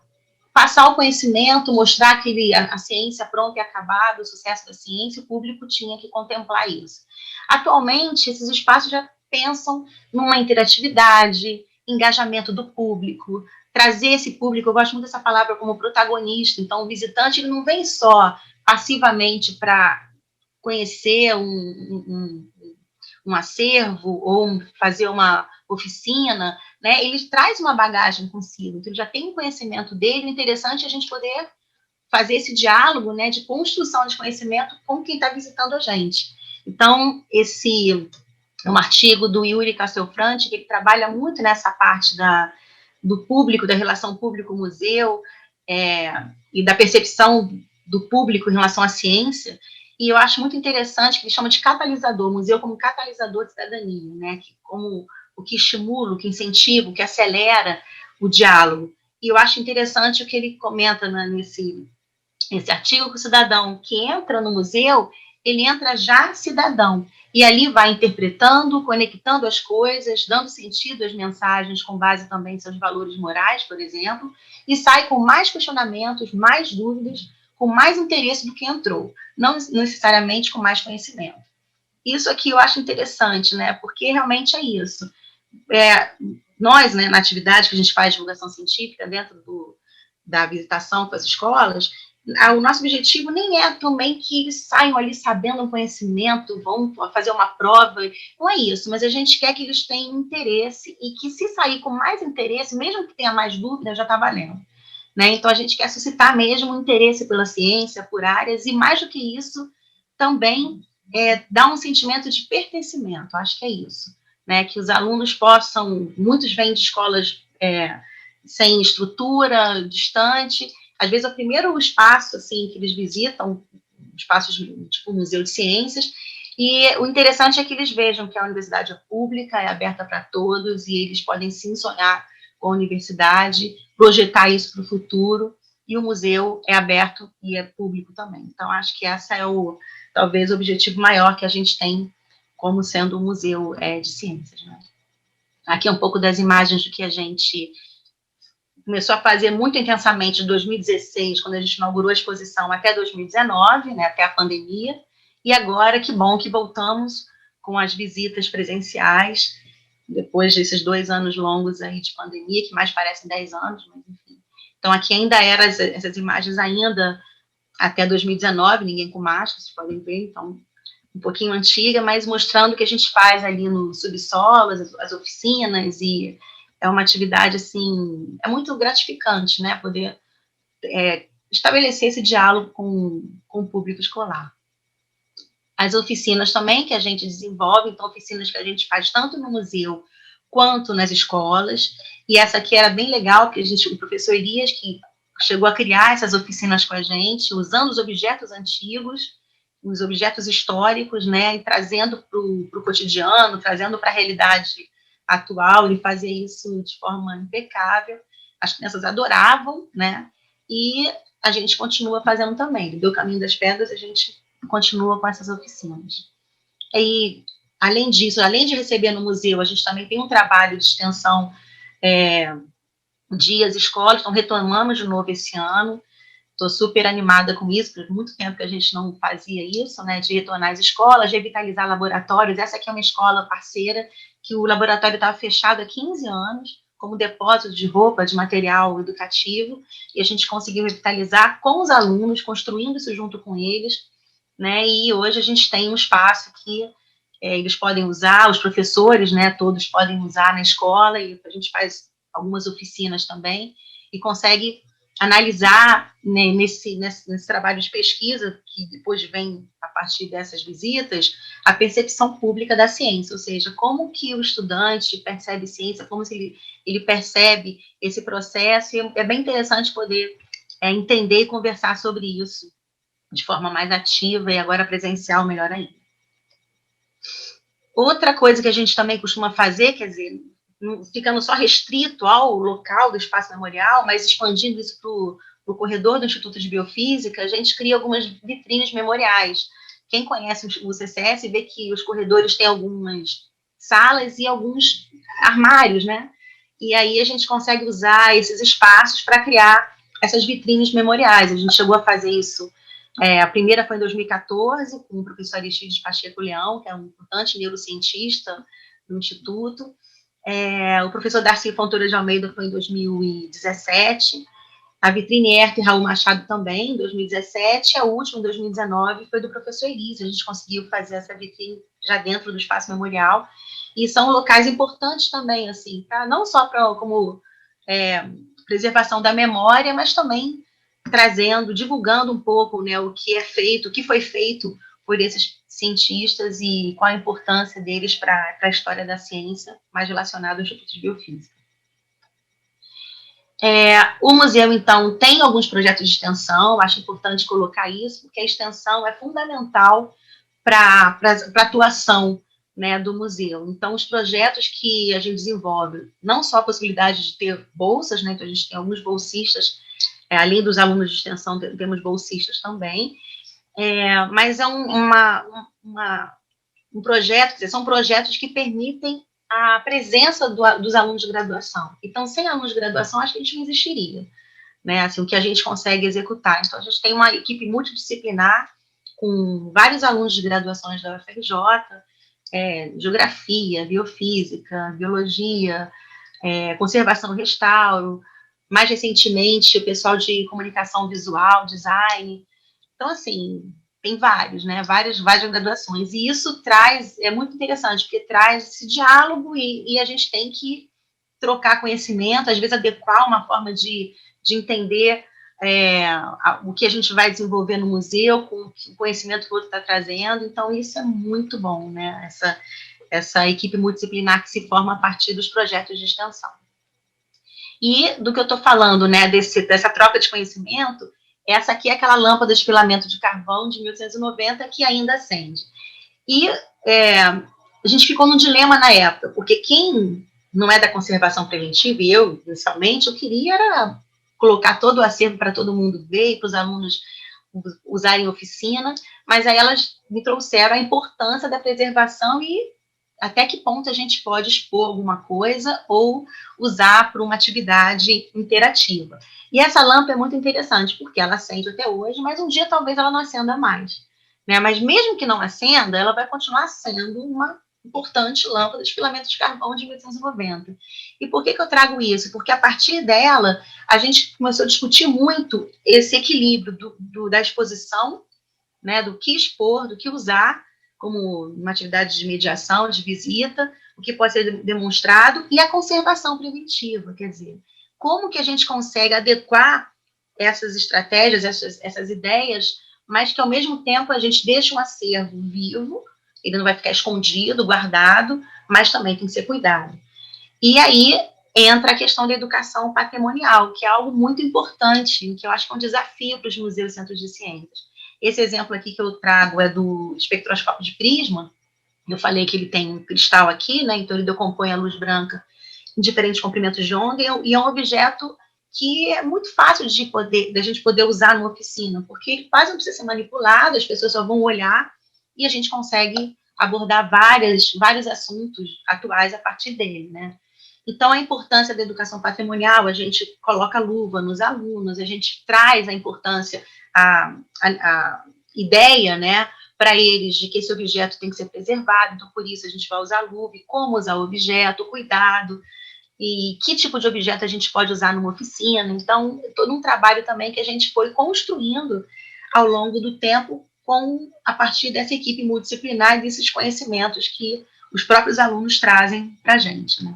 passar o conhecimento, mostrar que a ciência pronta e acabada, o sucesso da ciência, o público tinha que contemplar isso. Atualmente, esses espaços já pensam numa interatividade, engajamento do público, trazer esse público, eu gosto muito dessa palavra, como protagonista. Então, o visitante ele não vem só passivamente para conhecer um acervo ou fazer uma oficina, né? Ele traz uma bagagem consigo, então ele já tem um conhecimento dele. O interessante é a gente poder fazer esse diálogo, né, de construção de conhecimento com quem está visitando a gente. Então, esse é um artigo do Yuri Castelfranchi, que ele trabalha muito nessa parte do público, da relação público-museu, e da percepção do público em relação à ciência, e eu acho muito interessante que ele chama de catalisador, o museu como catalisador de cidadania, né, que como o que estimula, o que incentiva, o que acelera o diálogo. E eu acho interessante o que ele comenta nesse artigo, que o cidadão que entra no museu, ele entra já cidadão, e ali vai interpretando, conectando as coisas, dando sentido às mensagens com base também em seus valores morais, por exemplo, e sai com mais questionamentos, mais dúvidas, com mais interesse do que entrou, não necessariamente com mais conhecimento. Isso aqui eu acho interessante, né, porque realmente é isso. Nós, né, na atividade que a gente faz de divulgação científica, dentro da visitação com as escolas, o nosso objetivo nem é também que eles saiam ali sabendo um conhecimento, vão fazer uma prova, não é isso, mas a gente quer que eles tenham interesse e que, se sair com mais interesse, mesmo que tenha mais dúvida, já está valendo, né? Então, a gente quer suscitar mesmo um interesse pela ciência, por áreas, e mais do que isso, também dar um sentimento de pertencimento, acho que é isso, né? Que os alunos possam, muitos vêm de escolas sem estrutura, distante. Às vezes, é o primeiro espaço assim, que eles visitam, espaços tipo Museu de Ciências, e o interessante é que eles vejam que a universidade é pública, é aberta para todos, e eles podem sim sonhar com a universidade, projetar isso para o futuro, e o museu é aberto e é público também. Então, acho que esse é talvez o objetivo maior que a gente tem como sendo um museu de ciências, né? Aqui é um pouco das imagens do que a gente começou a fazer muito intensamente em 2016, quando a gente inaugurou a exposição, até 2019, né, até a pandemia, e agora, que bom que voltamos com as visitas presenciais, depois desses 2 anos longos aí de pandemia, que mais parecem 10 anos, mas enfim. Então, aqui ainda eram essas imagens ainda até 2019, ninguém com máscara, vocês podem ver, então, um pouquinho antiga, mas mostrando o que a gente faz ali no subsolo, as oficinas, e é uma atividade, assim, é muito gratificante, né, poder estabelecer esse diálogo com o público escolar. As oficinas também que a gente desenvolve, então, oficinas que a gente faz tanto no museu quanto nas escolas, e essa aqui era bem legal, que o professor Elias, que chegou a criar essas oficinas com a gente, usando os objetos antigos, os objetos históricos, né, e trazendo para o cotidiano, trazendo para a realidade atual, ele fazia isso de forma impecável, as crianças adoravam, né, e a gente continua fazendo também, do Caminho das Pedras, a gente continua com essas oficinas. E, além disso, além de receber no museu, a gente também tem um trabalho de extensão, dias, escolas, então retomamos de novo esse ano. Estou super animada com isso, porque muito tempo que a gente não fazia isso, né, de retornar às escolas, revitalizar laboratórios. Essa aqui é uma escola parceira, que o laboratório estava fechado há 15 anos, como depósito de roupa, de material educativo, e a gente conseguiu revitalizar com os alunos, construindo isso junto com eles, né, e hoje a gente tem um espaço que eles podem usar, os professores, né, todos podem usar na escola, e a gente faz algumas oficinas também, e consegue analisar, né, nesse trabalho de pesquisa, que depois vem a partir dessas visitas, a percepção pública da ciência, ou seja, como que o estudante percebe ciência, como se ele percebe esse processo, e é bem interessante poder entender e conversar sobre isso de forma mais ativa, e agora presencial, melhor ainda. Outra coisa que a gente também costuma fazer, quer dizer, não ficando só restrito ao local do espaço memorial, mas expandindo isso para o corredor do Instituto de Biofísica, a gente cria algumas vitrines memoriais. Quem conhece o CCS vê que os corredores têm algumas salas e alguns armários, né? E aí a gente consegue usar esses espaços para criar essas vitrines memoriais. A gente chegou a fazer isso. A primeira foi em 2014, com o professor Aristides Pacheco Leão, que é um importante neurocientista do Instituto. O professor Darcy Fontoura de Almeida foi em 2017, a vitrine Herto e Raul Machado também, em 2017, a última, em 2019, foi do professor Elise. A gente conseguiu fazer essa vitrine já dentro do espaço memorial, e são locais importantes também, assim, tá? Não só como preservação da memória, mas também trazendo, divulgando um pouco, né, o que é feito, o que foi feito por esses cientistas e qual a importância deles para a história da ciência, mais relacionada ao Instituto de Biofísica. O museu, então, tem alguns projetos de extensão, acho importante colocar isso, porque a extensão é fundamental para a atuação, né, do museu. Então, os projetos que a gente desenvolve, não só a possibilidade de ter bolsas, né, então a gente tem alguns bolsistas, além dos alunos de extensão, temos bolsistas também, mas é um projeto, quer dizer, são projetos que permitem a presença dos alunos de graduação. Então, sem alunos de graduação, acho que a gente não existiria, né, assim, o que a gente consegue executar. Então, a gente tem uma equipe multidisciplinar, com vários alunos de graduações da UFRJ, geografia, biofísica, biologia, conservação e restauro, mais recentemente, o pessoal de comunicação visual, design. Então, assim, tem vários, né? Várias graduações. E isso é muito interessante, porque traz esse diálogo e a gente tem que trocar conhecimento, às vezes adequar uma forma de entender o que a gente vai desenvolver no museu, com o conhecimento que o outro está trazendo. Então, isso é muito bom, né? Essa equipe multidisciplinar que se forma a partir dos projetos de extensão. E do que eu estou falando, né, dessa troca de conhecimento, essa aqui é aquela lâmpada de filamento de carvão de 1890 que ainda acende. E a gente ficou num dilema na época, porque quem não é da conservação preventiva, e eu, inicialmente, eu queria era colocar todo o acervo para todo mundo ver, e para os alunos usarem oficina, mas aí elas me trouxeram a importância da preservação e até que ponto a gente pode expor alguma coisa ou usar para uma atividade interativa. E essa lâmpada é muito interessante, porque ela acende até hoje, mas um dia talvez ela não acenda mais, né? Mas mesmo que não acenda, ela vai continuar sendo importante lâmpada de filamento de carvão de 1890. E por que eu trago isso? Porque a partir dela, a gente começou a discutir muito esse equilíbrio da exposição, né, do que expor, do que usar como uma atividade de mediação, de visita, o que pode ser demonstrado, e a conservação preventiva, quer dizer, como que a gente consegue adequar essas estratégias, essas ideias, mas que ao mesmo tempo a gente deixa um acervo vivo, ele não vai ficar escondido, guardado, mas também tem que ser cuidado. E aí entra a questão da educação patrimonial, que é algo muito importante, que eu acho que é um desafio para os museus e centros de ciências. Esse exemplo aqui que eu trago é do espectroscópio de prisma. Eu falei que ele tem um cristal aqui, né? Então ele decompõe a luz branca em diferentes comprimentos de onda, e é um objeto que é muito fácil da gente poder usar numa oficina, porque ele quase não precisa ser manipulado, as pessoas só vão olhar e a gente consegue abordar vários assuntos atuais a partir dele, né? Então, a importância da educação patrimonial, a gente coloca luva nos alunos, a gente traz a importância, a ideia, né, para eles de que esse objeto tem que ser preservado, então, por isso, a gente vai usar luva, e como usar o objeto, cuidado, e que tipo de objeto a gente pode usar numa oficina. Então, todo um trabalho também que a gente foi construindo ao longo do tempo a partir dessa equipe multidisciplinar e desses conhecimentos que os próprios alunos trazem para a gente, né?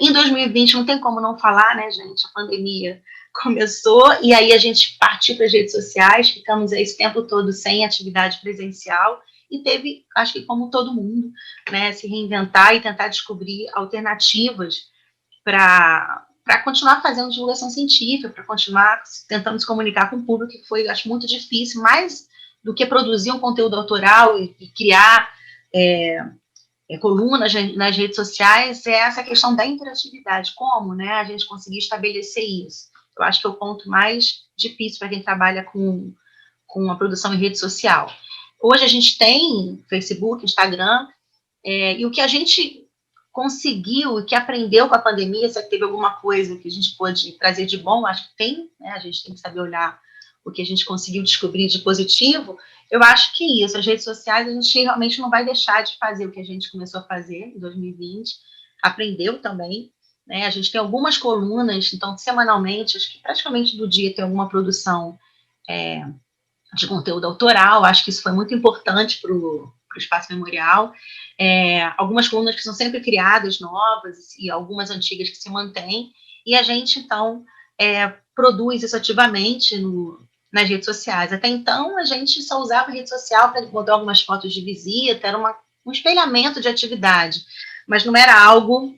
Em 2020, não tem como não falar, né, gente? A pandemia começou e aí a gente partiu para as redes sociais, ficamos aí esse tempo todo sem atividade presencial e teve, acho que como todo mundo, né, se reinventar e tentar descobrir alternativas para continuar fazendo divulgação científica, para continuar tentando se comunicar com o público, que foi, acho, muito difícil, mais do que produzir um conteúdo autoral e criar colunas nas redes sociais, é essa questão da interatividade, como, né, a gente conseguir estabelecer isso. Eu acho que é o ponto mais difícil para quem trabalha com a produção em rede social. Hoje a gente tem Facebook, Instagram, e o que a gente conseguiu e que aprendeu com a pandemia, se teve alguma coisa que a gente pôde trazer de bom, acho que tem, né, a gente tem que saber olhar o que a gente conseguiu descobrir de positivo. Eu acho que isso, as redes sociais, a gente realmente não vai deixar de fazer o que a gente começou a fazer em 2020, aprendeu também, né, a gente tem algumas colunas, então, semanalmente, acho que praticamente do dia tem alguma produção de conteúdo autoral, acho que isso foi muito importante para o Espaço Memorial, algumas colunas que são sempre criadas, novas, e algumas antigas que se mantêm, e a gente, então, produz isso ativamente nas redes sociais. Até então, a gente só usava a rede social para botar algumas fotos de visita, era um espelhamento de atividade, mas não era algo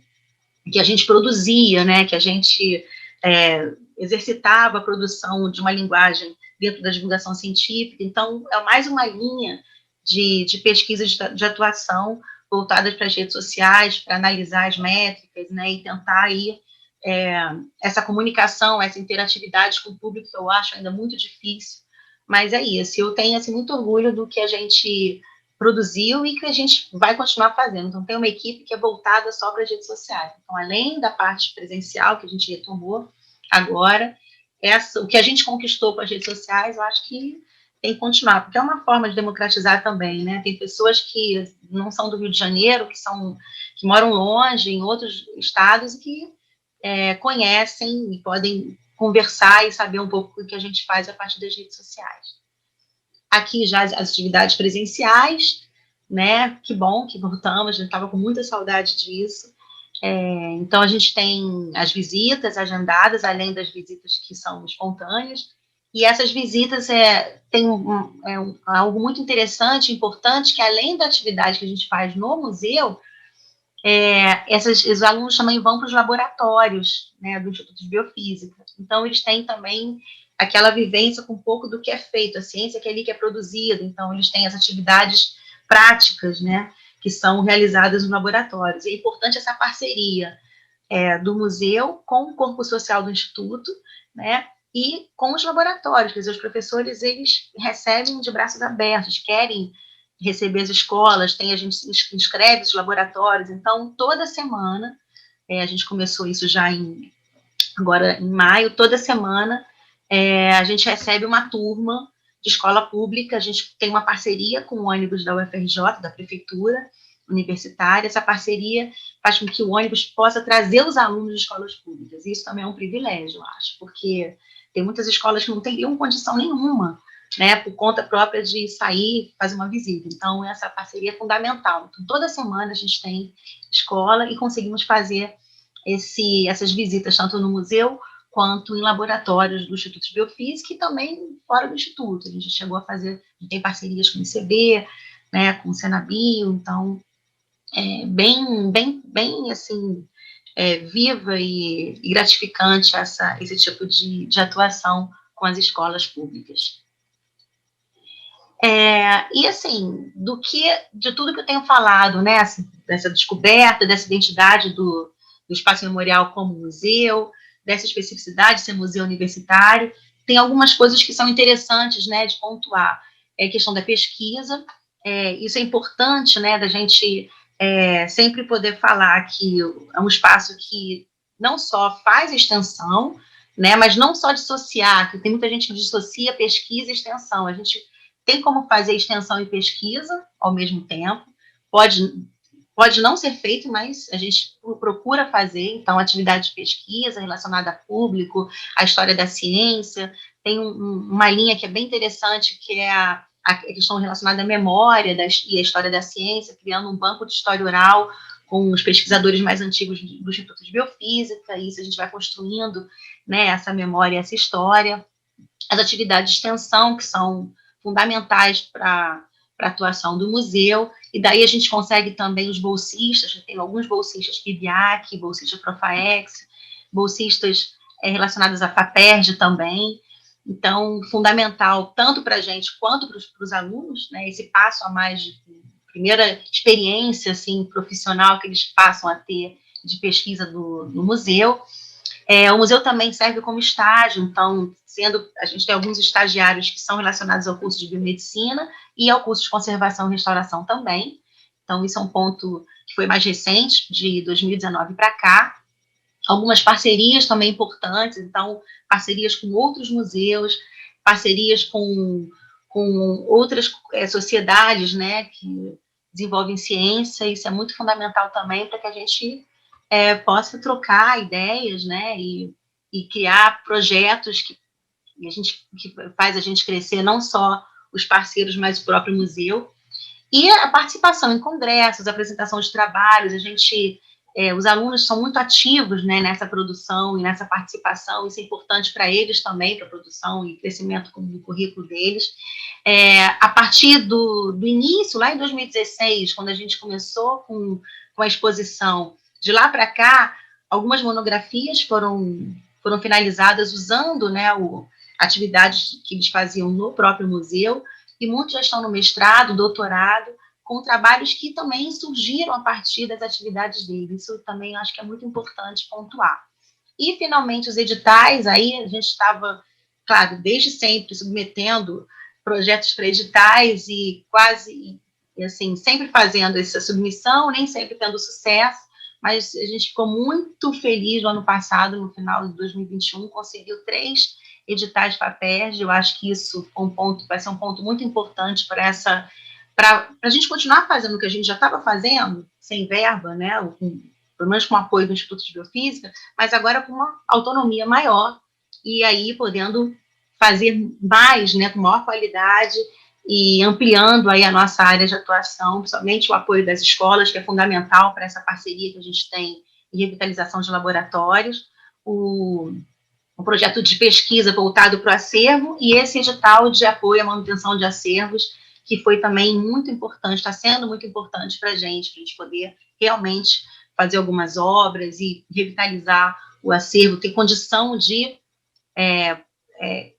que a gente produzia, né, que a gente exercitava a produção de uma linguagem dentro da divulgação científica. Então, é mais uma linha de pesquisa de atuação voltadas para as redes sociais, para analisar as métricas, né, e tentar aí essa comunicação, essa interatividade com o público, que eu acho ainda muito difícil, mas é isso. Eu tenho assim, muito orgulho do que a gente produziu e que a gente vai continuar fazendo. Então, tem uma equipe que é voltada só para as redes sociais. Então, além da parte presencial, que a gente retomou agora, o que a gente conquistou com as redes sociais, eu acho que tem que continuar, porque é uma forma de democratizar também, né? Tem pessoas que não são do Rio de Janeiro, que moram longe, em outros estados, e que conhecem e podem conversar e saber um pouco do que a gente faz a partir das redes sociais. Aqui já as atividades presenciais, né? Que bom que voltamos, a gente estava com muita saudade disso. Então, a gente tem as visitas agendadas, além das visitas que são espontâneas, e essas visitas têm algo muito interessante, importante, que além da atividade que a gente faz no museu, os alunos também vão para os laboratórios, né, do Instituto de Biofísica. Então, eles têm também aquela vivência com um pouco do que é feito, a ciência que é ali que é produzida. Então, eles têm as atividades práticas, né, que são realizadas nos laboratórios. E é importante essa parceria do museu com o corpo social do Instituto, né, e com os laboratórios. Quer dizer, os professores, eles recebem de braços abertos, querem receber as escolas, a gente inscreve os laboratórios. Então, toda semana, a gente começou isso já agora em maio, toda semana a gente recebe uma turma de escola pública, a gente tem uma parceria com o ônibus da UFRJ, da Prefeitura Universitária. Essa parceria faz com que o ônibus possa trazer os alunos de escolas públicas. Isso também é um privilégio, eu acho, porque tem muitas escolas que não teriam condição nenhuma, né, por conta própria de sair, fazer uma visita. Então, essa parceria é fundamental. Então, toda semana a gente tem escola e conseguimos fazer essas visitas, tanto no museu, quanto em laboratórios do Instituto de Biofísica e também fora do Instituto. A gente chegou a fazer, tem parcerias com o ICB, né, com o Senabio, então, bem assim, viva e gratificante esse tipo de atuação com as escolas públicas. E assim, de tudo que eu tenho falado, né, assim, dessa descoberta, dessa identidade do Espaço Memorial como museu, dessa especificidade de ser museu universitário, tem algumas coisas que são interessantes, né, de pontuar. A questão da pesquisa, isso é importante, né, da gente sempre poder falar que é um espaço que não só faz extensão, né, mas não só dissociar, que tem muita gente que dissocia pesquisa e extensão. A gente tem como fazer extensão e pesquisa ao mesmo tempo, pode não ser feito, mas a gente procura fazer, então, atividade de pesquisa relacionada a público, a história da ciência, tem uma linha que é bem interessante, que é a questão relacionada à memória e à história da ciência, criando um banco de história oral com os pesquisadores mais antigos do Instituto de Biofísica, e isso a gente vai construindo, né, essa memória, essa história. As atividades de extensão, que são fundamentais para a atuação do museu, e daí a gente consegue também os bolsistas, tem alguns bolsistas PIBIAC, bolsistas Profaex, bolsistas relacionados à FAPERJ também. Então, fundamental tanto para a gente quanto para os alunos, né, esse passo a mais de primeira experiência assim, profissional que eles passam a ter de pesquisa no museu. O museu também serve como estágio, então, a gente tem alguns estagiários que são relacionados ao curso de biomedicina e ao curso de conservação e restauração também. Então, isso é um ponto que foi mais recente, de 2019 para cá. Algumas parcerias também importantes, então, parcerias com outros museus, parcerias com outras sociedades, né, que desenvolvem ciência. Isso é muito fundamental também para que a gente possa trocar ideias, né, e criar projetos que faz a gente crescer, não só os parceiros, mas o próprio museu. E a participação em congressos, a apresentação de trabalhos, os alunos são muito ativos, né, nessa produção e nessa participação, isso é importante para eles também, para a produção e crescimento do currículo deles. A partir do início, lá em 2016, quando a gente começou com a exposição, de lá para cá, algumas monografias foram finalizadas usando, né, atividades que eles faziam no próprio museu, e muitos já estão no mestrado, doutorado, com trabalhos que também surgiram a partir das atividades deles. Isso também acho que é muito importante pontuar. E, finalmente, os editais, aí a gente estava, claro, desde sempre submetendo projetos para editais e quase, assim, sempre fazendo essa submissão, nem sempre tendo sucesso, mas a gente ficou muito feliz no ano passado, no final de 2021, conseguiu 3 editais FAPERJ. Eu acho que isso vai ser um ponto muito importante para a gente continuar fazendo o que a gente já estava fazendo, sem verba, né, pelo menos com o apoio do Instituto de Biofísica, mas agora com uma autonomia maior, e aí podendo fazer mais, né, com maior qualidade, e ampliando aí a nossa área de atuação, principalmente o apoio das escolas, que é fundamental para essa parceria que a gente tem em revitalização de laboratórios, o projeto de pesquisa voltado para o acervo, e esse edital de apoio à manutenção de acervos, que foi também muito importante, está sendo muito importante para a gente poder realmente fazer algumas obras e revitalizar o acervo, ter condição de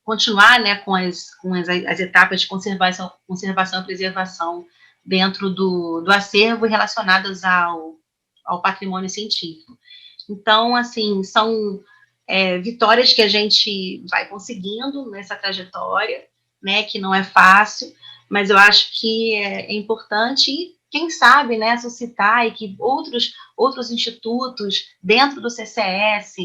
continuar, né, com as etapas de conservação e preservação dentro do acervo relacionadas ao patrimônio científico. Então, assim, são vitórias que a gente vai conseguindo nessa trajetória, né, que não é fácil, mas eu acho que é importante e, quem sabe, né, suscitar e que outros institutos dentro do CCS,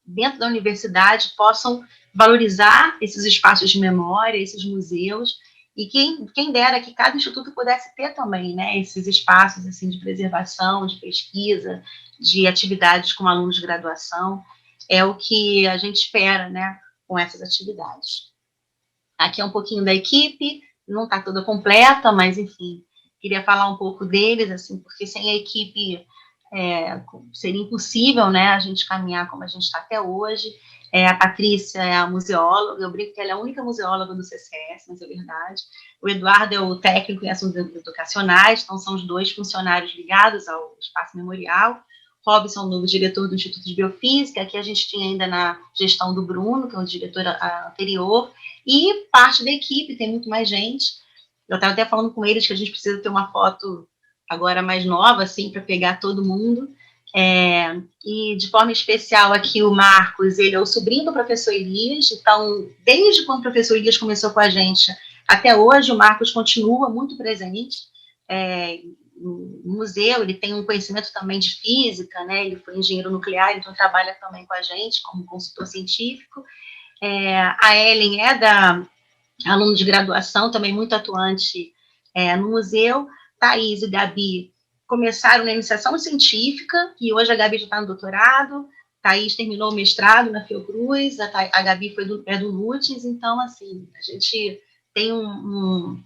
dentro da universidade, possam valorizar esses espaços de memória, esses museus, e quem dera que cada instituto pudesse ter também, né, esses espaços assim, de preservação, de pesquisa, de atividades com alunos de graduação, é o que a gente espera, né, com essas atividades. Aqui é um pouquinho da equipe, não está toda completa, mas, enfim, queria falar um pouco deles, assim, porque sem a equipe seria impossível, né, a gente caminhar como a gente está até hoje. A Patrícia é a museóloga, eu brinco que ela é a única museóloga do CCS, mas é verdade. O Eduardo é o técnico em assuntos educacionais, então são os dois funcionários ligados ao Espaço Memorial. Robson, o novo diretor do Instituto de Biofísica, que a gente tinha ainda na gestão do Bruno, que é o diretor anterior, e parte da equipe, tem muito mais gente. Eu estava até falando com eles que a gente precisa ter uma foto agora mais nova, assim, para pegar todo mundo. E de forma especial aqui o Marcos, ele é o sobrinho do professor Elias, então desde quando o professor Elias começou com a gente até hoje, o Marcos continua muito presente no museu. Ele tem um conhecimento também de física, né? Ele foi engenheiro nuclear, então trabalha também com a gente como consultor científico. A Ellen aluna de graduação, também muito atuante no museu. Thaís e Gabi começaram na iniciação científica, e hoje a Gabi já está no doutorado. Thaís terminou o mestrado na Fiocruz, a Gabi é do Lutz, então, assim, a gente tem um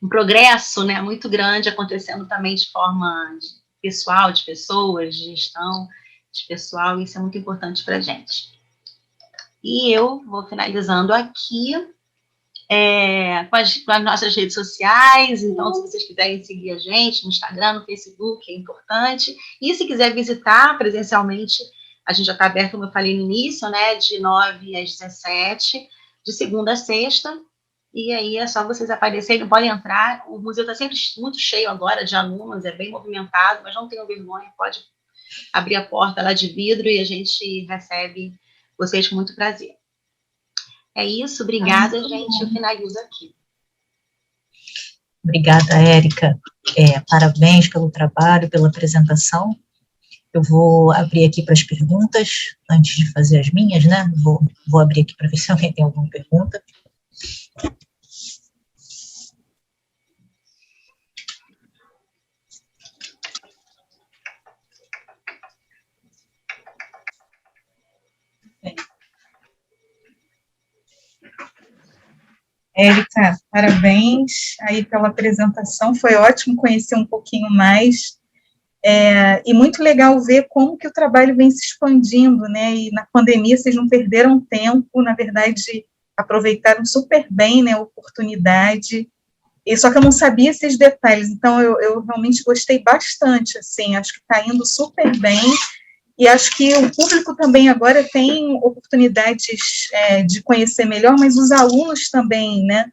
progresso, né, muito grande acontecendo também de forma pessoal, de pessoas, de gestão de pessoal, e isso é muito importante para a gente. E eu vou finalizando aqui com as nossas redes sociais. Então, se vocês quiserem seguir a gente no Instagram, no Facebook, é importante. E se quiser visitar presencialmente, a gente já está aberto, como eu falei no início, né, de 9 às 17, de segunda a sexta. E aí é só vocês aparecerem, podem entrar. O museu está sempre muito cheio agora de alunos, é bem movimentado, mas não tenham vergonha, pode abrir a porta lá de vidro e a gente recebe vocês com muito prazer. É isso, obrigada, gente. Eu finalizo aqui. Obrigada, Érica. Parabéns pelo trabalho, pela apresentação. Eu vou abrir aqui para as perguntas, antes de fazer as minhas, né? Vou abrir aqui para ver se alguém tem alguma pergunta. Érica, parabéns aí pela apresentação, foi ótimo conhecer um pouquinho mais, e muito legal ver como que o trabalho vem se expandindo, né, e na pandemia vocês não perderam tempo, na verdade, aproveitaram super bem, né, a oportunidade, e só que eu não sabia esses detalhes, então eu realmente gostei bastante, assim, acho que está indo super bem. E acho que o público também agora tem oportunidades de conhecer melhor, mas os alunos também, né,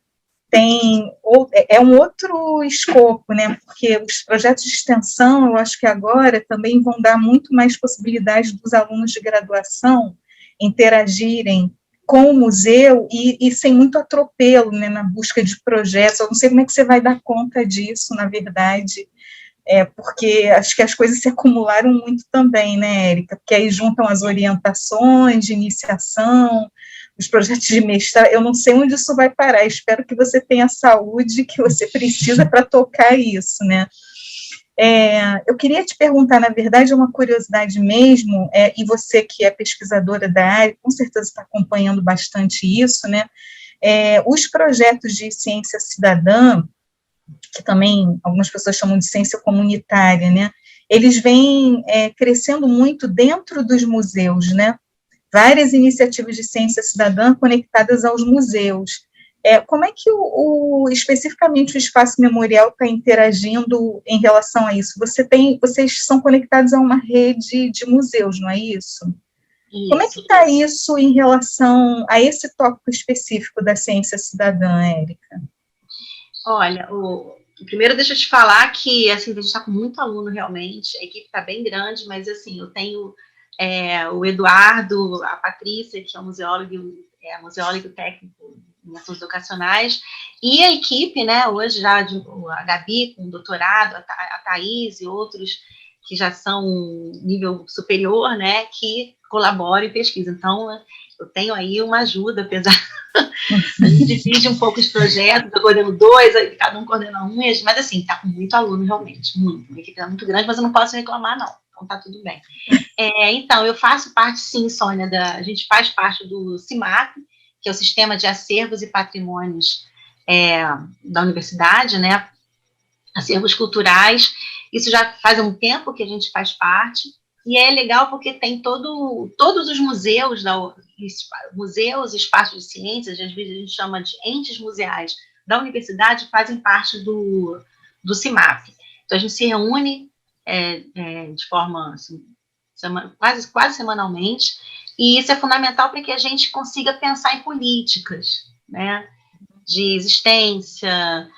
um outro escopo, né, porque os projetos de extensão, eu acho que agora também vão dar muito mais possibilidade dos alunos de graduação interagirem com o museu e sem muito atropelo, né, na busca de projetos. Eu não sei como é que você vai dar conta disso, na verdade, porque acho que as coisas se acumularam muito também, né, Érica? Porque aí juntam as orientações de iniciação, os projetos de mestrado, eu não sei onde isso vai parar, espero que você tenha a saúde que você precisa para tocar isso, né? Eu queria te perguntar, na verdade, uma curiosidade mesmo, e você que é pesquisadora da área, com certeza está acompanhando bastante isso, né? Os projetos de ciência cidadã, que também algumas pessoas chamam de ciência comunitária, né? Eles vêm crescendo muito dentro dos museus, né? Várias iniciativas de ciência cidadã conectadas aos museus. Como é que especificamente o Espaço Memorial está interagindo em relação a isso? Vocês são conectados a uma rede de museus, não é isso? Como é que está isso em relação a esse tópico específico da ciência cidadã, Érica? Olha, primeiro deixa eu te falar que assim, a gente está com muito aluno realmente, a equipe está bem grande, mas assim, eu tenho o Eduardo, a Patrícia, que é museólogo técnico em assuntos educacionais, e a equipe, né, hoje já a Gabi com doutorado, a Thaís e outros que já são nível superior, né, que colaboram e pesquisam. Então, eu tenho aí uma ajuda, apesar a gente divide um pouco os projetos, eu coordeno 2, cada um coordena um, mas assim, tá com muito aluno, realmente, muito. Minha equipe é muito grande, mas eu não posso reclamar, não. Então, tá tudo bem. Então, eu faço parte, sim, Sônia, a gente faz parte do CIMAP, que é o Sistema de Acervos e Patrimônios da universidade, né? Acervos culturais. Isso já faz um tempo que a gente faz parte, e é legal porque tem todos os museus, museus, espaços de ciências, às vezes a gente chama de entes museais da universidade, fazem parte do CIMAP. Então, a gente se reúne de forma assim, quase semanalmente, e isso é fundamental para que a gente consiga pensar em políticas, né, de existência,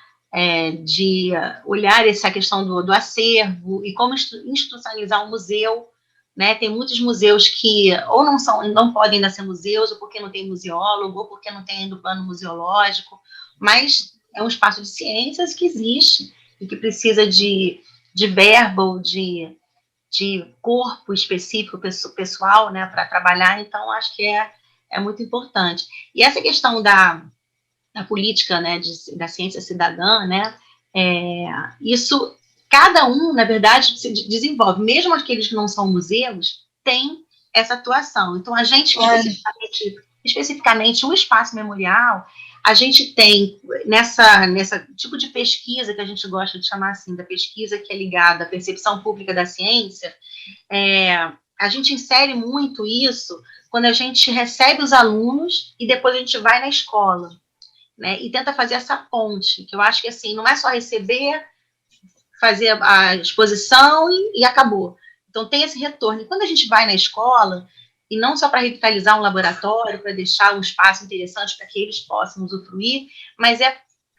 de olhar essa questão do acervo e como institucionalizar um museu, né? Tem muitos museus que ou não podem ainda ser museus, ou porque não tem museólogo, ou porque não tem ainda o plano museológico, mas é um espaço de ciências que existe e que precisa de verba ou de corpo específico, pessoal, né, para trabalhar. Então, acho que é muito importante. E essa questão da política, né, da ciência cidadã, né, isso, cada um, na verdade, se desenvolve, mesmo aqueles que não são museus, tem essa atuação. Então, a gente, especificamente, o Espaço Memorial, a gente tem, nessa tipo de pesquisa que a gente gosta de chamar assim, da pesquisa que é ligada à percepção pública da ciência, a gente insere muito isso quando a gente recebe os alunos e depois a gente vai na escola, né, e tenta fazer essa ponte, que eu acho que, assim, não é só receber, fazer a exposição e acabou. Então, tem esse retorno. E quando a gente vai na escola, e não só para revitalizar um laboratório, para deixar um espaço interessante para que eles possam usufruir, mas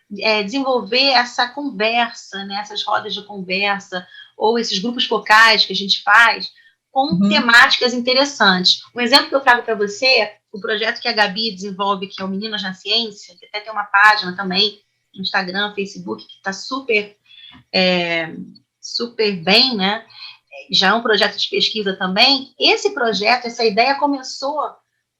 desenvolver essa conversa, né, essas rodas de conversa, ou esses grupos focais que a gente faz, com temáticas interessantes. Um exemplo que eu trago para você, o projeto que a Gabi desenvolve, que é o Meninas na Ciência, que até tem uma página também, no Instagram, Facebook, que está super bem, né? Já é um projeto de pesquisa também. Esse projeto, essa ideia começou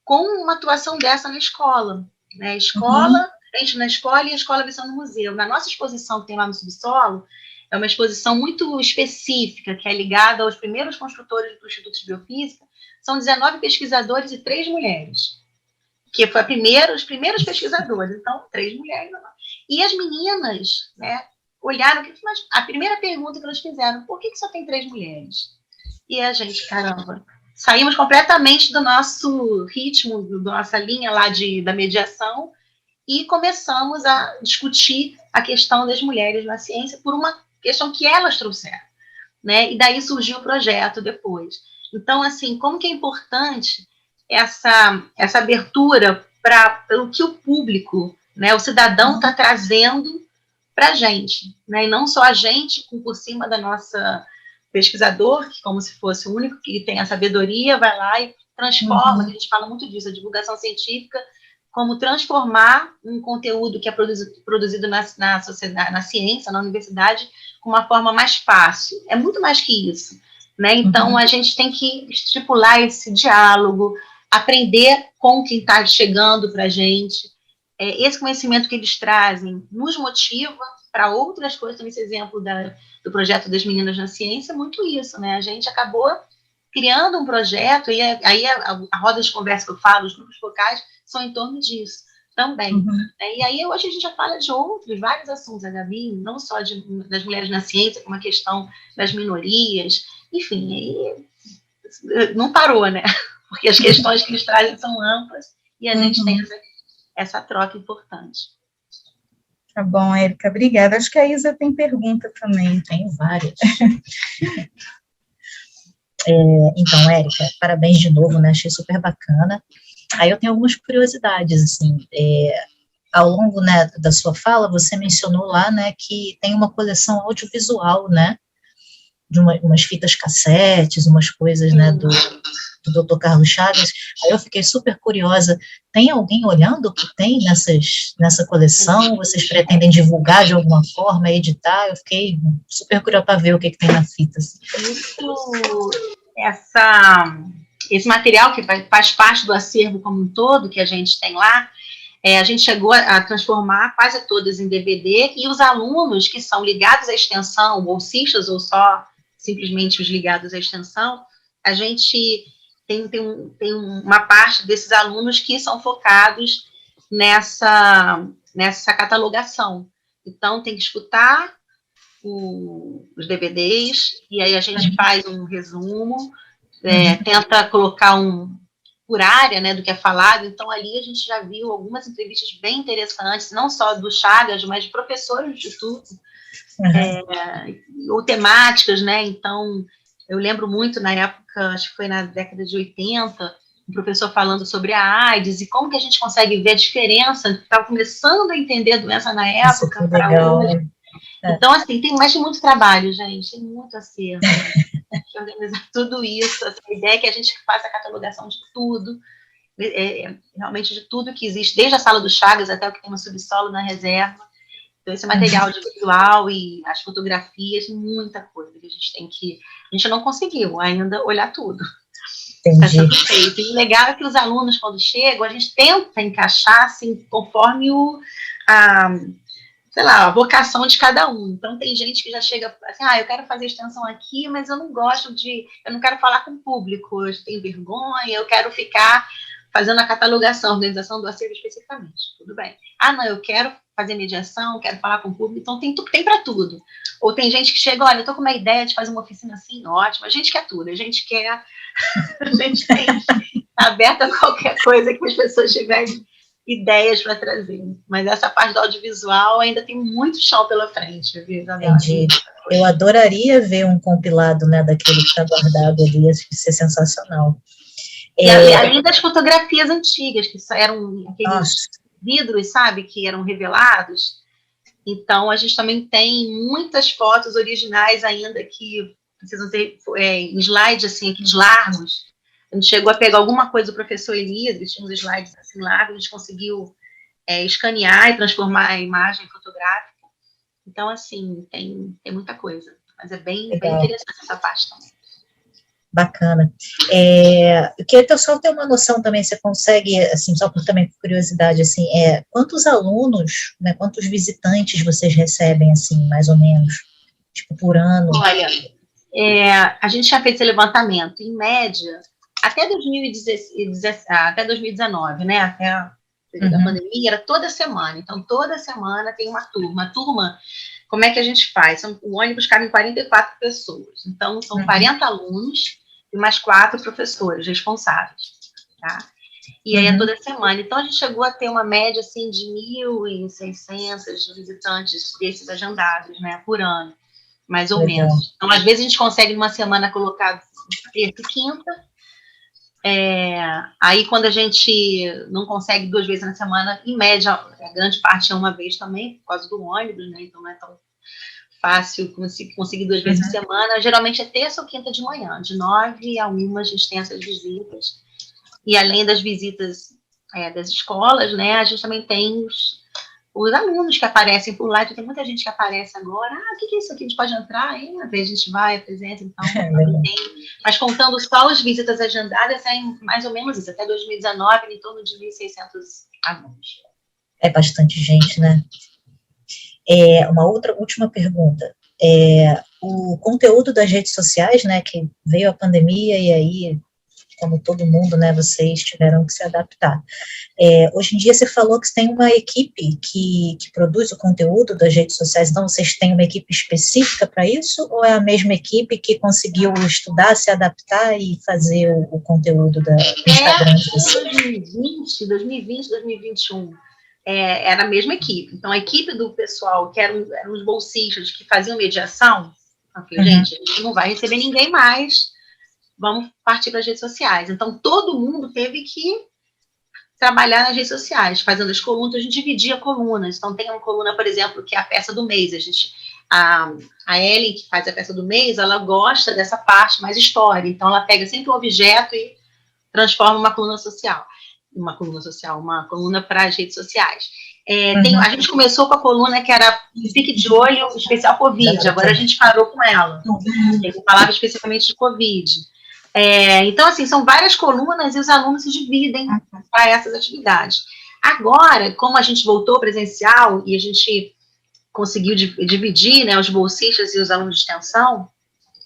com uma atuação dessa na escola, né? Escola, gente na escola e a escola visando no museu. Na nossa exposição que tem lá no subsolo, é uma exposição muito específica, que é ligada aos primeiros construtores do Instituto de Biofísica. São 19 pesquisadores e 3 mulheres, que foi os primeiros pesquisadores, então 3 mulheres. E as meninas, né, olharam, mas a primeira pergunta que elas fizeram, por que só tem 3 mulheres? E a gente, caramba, saímos completamente do nosso ritmo, da nossa linha lá da mediação, e começamos a discutir a questão das mulheres na ciência por uma questão que elas trouxeram, né? E daí surgiu o projeto depois. Então, assim, como que é importante essa abertura pelo que o público, né, o cidadão está trazendo para a gente, né? E não só a gente por cima da nossa pesquisador, que como se fosse o único que tem a sabedoria, vai lá e transforma, a gente fala muito disso, a divulgação científica, como transformar um conteúdo que é produzido na sociedade, na ciência, na universidade, com uma forma mais fácil. É muito mais que isso, né? Então, a gente tem que estipular esse diálogo, aprender com quem está chegando para a gente. Esse conhecimento que eles trazem nos motiva para outras coisas. Então, esse exemplo do projeto das Meninas na Ciência é muito isso, né? A gente acabou criando um projeto, e aí a roda de conversa que eu falo, os grupos focais, são em torno disso também. E aí hoje a gente já fala de vários assuntos, a Gabi, não só das mulheres na ciência, como a questão das minorias, enfim, aí não parou, né? Porque as questões que eles trazem são amplas e a gente tem essa troca importante. Tá bom, Érica, obrigada. Acho que a Isa tem pergunta também. Tem várias. Então, Érica, parabéns de novo, né? Achei super bacana. Aí eu tenho algumas curiosidades, assim, ao longo, né, da sua fala, você mencionou lá, né, que tem uma coleção audiovisual, né, de umas fitas cassetes, umas coisas, né, do Dr. Carlos Chagas, aí eu fiquei super curiosa. Tem alguém olhando o que tem nessa coleção? Vocês pretendem divulgar de alguma forma, editar? Eu fiquei super curiosa para ver o que tem na fita. Assim. Esse material que faz parte do acervo como um todo, que a gente tem lá, a gente chegou a transformar quase todas em DVD, e os alunos que são ligados à extensão, bolsistas ou só simplesmente os ligados à extensão, a gente tem uma parte desses alunos que são focados nessa catalogação. Então, tem que escutar os DVDs, e aí a gente faz um resumo, tenta colocar por área, né, do que é falado. Então, ali a gente já viu algumas entrevistas bem interessantes, não só do Chagas, mas de professores do Instituto, ou temáticas, né. Então, eu lembro muito na época, acho que foi na década de 80, um professor falando sobre a AIDS e como que a gente consegue ver a diferença, estava começando a entender a doença na época para hoje. Então, assim, tem muito trabalho, gente, tem muito acervo. De organizar tudo isso, a ideia é que a gente faça a catalogação de tudo, realmente de tudo que existe, desde a sala do Chagas até o que tem no subsolo, na reserva. Então, esse material de visual e as fotografias, muita coisa que a gente não conseguiu ainda olhar tudo. Entendi. E o legal é que os alunos, quando chegam, a gente tenta encaixar, assim, conforme a vocação de cada um. Então, tem gente que já chega assim, eu quero fazer extensão aqui, mas eu não quero falar com o público, eu tenho vergonha, eu quero ficar fazendo a catalogação, a organização do acervo especificamente. Tudo bem. Não, eu quero fazer mediação, quero falar com o público, então tem para tudo. Ou tem gente que chega, olha, eu estou com uma ideia de fazer uma oficina assim, ótimo, a gente quer tudo, a gente tem aberta a qualquer coisa que as pessoas tiverem ideias para trazer, mas essa parte do audiovisual ainda tem muito chão pela frente, viu, Isabel? Entendi. Eu adoraria ver um compilado, né, daquele que está guardado ali, acho que isso é sensacional. E além das fotografias antigas, que eram aqueles vidros, sabe, que eram revelados, então a gente também tem muitas fotos originais ainda que precisam ter em slides, assim, aqueles largos. A gente chegou a pegar alguma coisa do professor Elias, tinha uns slides assim largos, a gente conseguiu escanear e transformar a imagem fotográfica. Então, assim, tem muita coisa. Mas é bem interessante essa parte também. Bacana. Eu queria só ter uma noção também, você consegue, assim, só também por curiosidade, assim, quantos alunos, né, quantos visitantes vocês recebem, assim, mais ou menos, tipo, por ano? Olha, a gente já fez esse levantamento, em média, até 2019, né, até a pandemia, era toda semana. Então, toda semana tem uma turma. A turma, como é que a gente faz? O ônibus cabe em 44 pessoas. Então, são 40 alunos e mais 4 professores responsáveis, tá? E aí é toda semana. Então, a gente chegou a ter uma média, assim, de 1.600 visitantes desses agendados, né, por ano, mais ou menos. Então, às vezes, a gente consegue, numa semana, colocar terça e quinta. Aí, quando a gente não consegue 2 vezes na semana, em média, a grande parte é uma vez também, por causa do ônibus, né? Então, não é tão fácil conseguir 2 vezes por semana. Geralmente é terça ou quinta de manhã, de 9 a 1 a gente tem essas visitas. E além das visitas das escolas, né, a gente também tem os alunos que aparecem por lá. Então, tem muita gente que aparece agora. O que é isso aqui? A gente pode entrar? Aí, às vezes a gente vai, apresenta. Então, mas contando só as visitas agendadas, mais ou menos isso. Até 2019, em torno de 1.600 alunos. É bastante gente, né? Uma última pergunta. O conteúdo das redes sociais, né, que veio a pandemia e aí, como todo mundo, né, vocês tiveram que se adaptar. Hoje em dia você falou que você tem uma equipe que produz o conteúdo das redes sociais, então vocês têm uma equipe específica para isso, ou é a mesma equipe que conseguiu estudar, se adaptar e fazer o conteúdo do Instagram? 2020, 2021, era a mesma equipe. Então, a equipe do pessoal, que eram os bolsistas que faziam mediação, gente, a gente não vai receber ninguém mais, vamos partir para as redes sociais. Então, todo mundo teve que trabalhar nas redes sociais, fazendo as colunas. A gente dividia colunas. Então, tem uma coluna, por exemplo, que é a peça do mês. A Ellen, que faz a peça do mês, ela gosta dessa parte mais história. Então, ela pega sempre um objeto e transforma uma coluna para as redes sociais. A gente começou com a coluna que era Fique de Olho, especial Covid, agora a gente parou com ela. Eu falava especificamente de Covid. Então, assim, são várias colunas e os alunos se dividem para essas atividades. Agora, como a gente voltou presencial e a gente conseguiu dividir, né, os bolsistas e os alunos de extensão,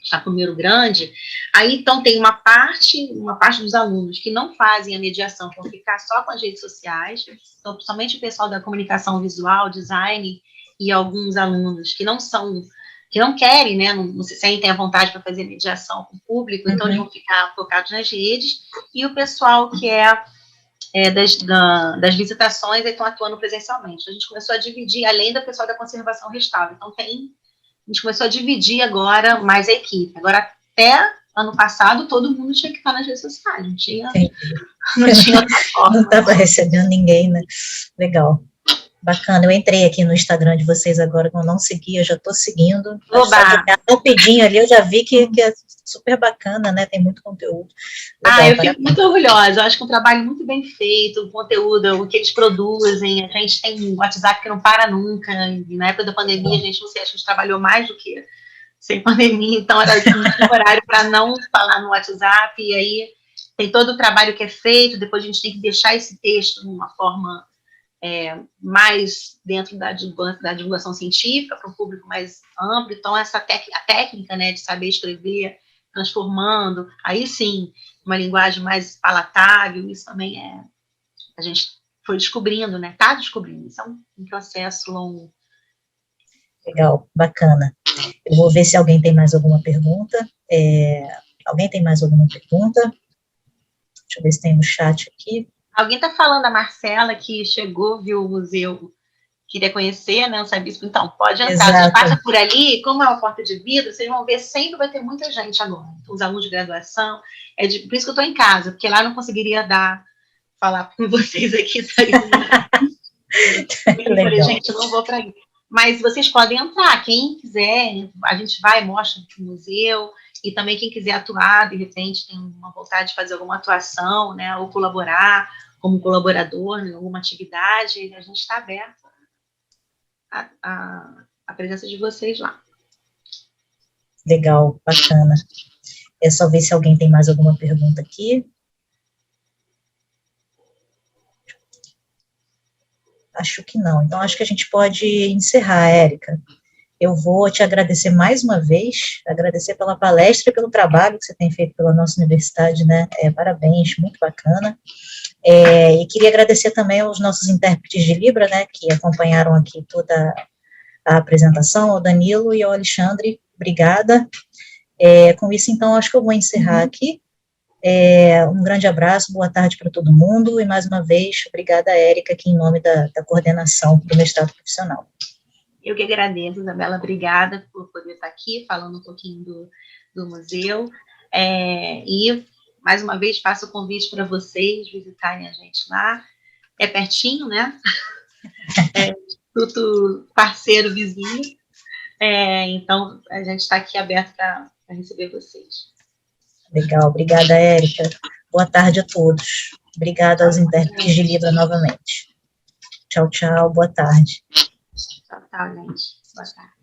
está com um número grande, aí então tem uma parte dos alunos que não fazem a mediação, vão ficar só com as redes sociais, então principalmente o pessoal da comunicação visual, design, e alguns alunos que não querem, né, não se sentem à vontade para fazer mediação com o público, então eles vão ficar focados nas redes, e o pessoal que das visitações estão atuando presencialmente. A gente começou a dividir, além do pessoal da conservação restável, então a gente começou a dividir agora mais a equipe. Agora, até ano passado, todo mundo tinha que estar nas redes sociais, não tinha outra forma. Não estava recebendo ninguém, né? Legal. Bacana, eu entrei aqui no Instagram de vocês agora, que eu não seguia, eu já estou seguindo. Rapidinho ali, eu já vi que é super bacana, né? Tem muito conteúdo. Legal, eu fico muito orgulhosa, eu acho que é um trabalho muito bem feito, o conteúdo, o que eles produzem, a gente tem um WhatsApp que não para nunca, e na época da pandemia, a gente trabalhou mais do que sem pandemia, então era um horário para não falar no WhatsApp, e aí tem todo o trabalho que é feito, depois a gente tem que deixar esse texto de uma forma mais dentro da divulgação científica, para um público mais amplo, então a técnica, né, de saber escrever, transformando, aí sim, uma linguagem mais palatável, isso também a gente foi descobrindo, né, está descobrindo, isso é um processo longo. Legal, bacana. Eu vou ver se alguém tem mais alguma pergunta. Alguém tem mais alguma pergunta? Deixa eu ver se tem no chat aqui. Alguém está falando da Marcela, que chegou, viu o museu, queria conhecer, né, o Sabisco, então, pode entrar, você passa por ali, como é uma porta de vidro, vocês vão ver, sempre vai ter muita gente agora, os alunos de graduação, por isso que eu estou em casa, porque lá eu não conseguiria falar com vocês aqui, eu falei, gente, eu não vou para aí, mas vocês podem entrar, quem quiser, a gente vai, mostra o museu, e também quem quiser atuar, de repente tem uma vontade de fazer alguma atuação, né, ou colaborar como colaborador em alguma atividade, a gente está aberto à presença de vocês lá. Legal, bacana. É só ver se alguém tem mais alguma pergunta aqui. Acho que não, então acho que a gente pode encerrar, Érica. Eu vou te agradecer mais uma vez, agradecer pela palestra e pelo trabalho que você tem feito pela nossa universidade, né, parabéns, muito bacana, e queria agradecer também aos nossos intérpretes de Libra, né, que acompanharam aqui toda a apresentação, ao Danilo e ao Alexandre, obrigada, com isso, então, acho que eu vou encerrar aqui, um grande abraço, boa tarde para todo mundo, e mais uma vez, obrigada, Érica, aqui em nome da coordenação do mestrado profissional. Eu que agradeço, Isabela, obrigada por poder estar aqui falando um pouquinho do museu, e mais uma vez faço o convite para vocês visitarem a gente lá, é pertinho, né, Instituto parceiro, vizinho, então a gente está aqui aberto para receber vocês. Legal, obrigada, Érica, boa tarde a todos, obrigada aos intérpretes de Libra novamente. Tchau, tchau, boa tarde. Tchau, gente. Boa tarde.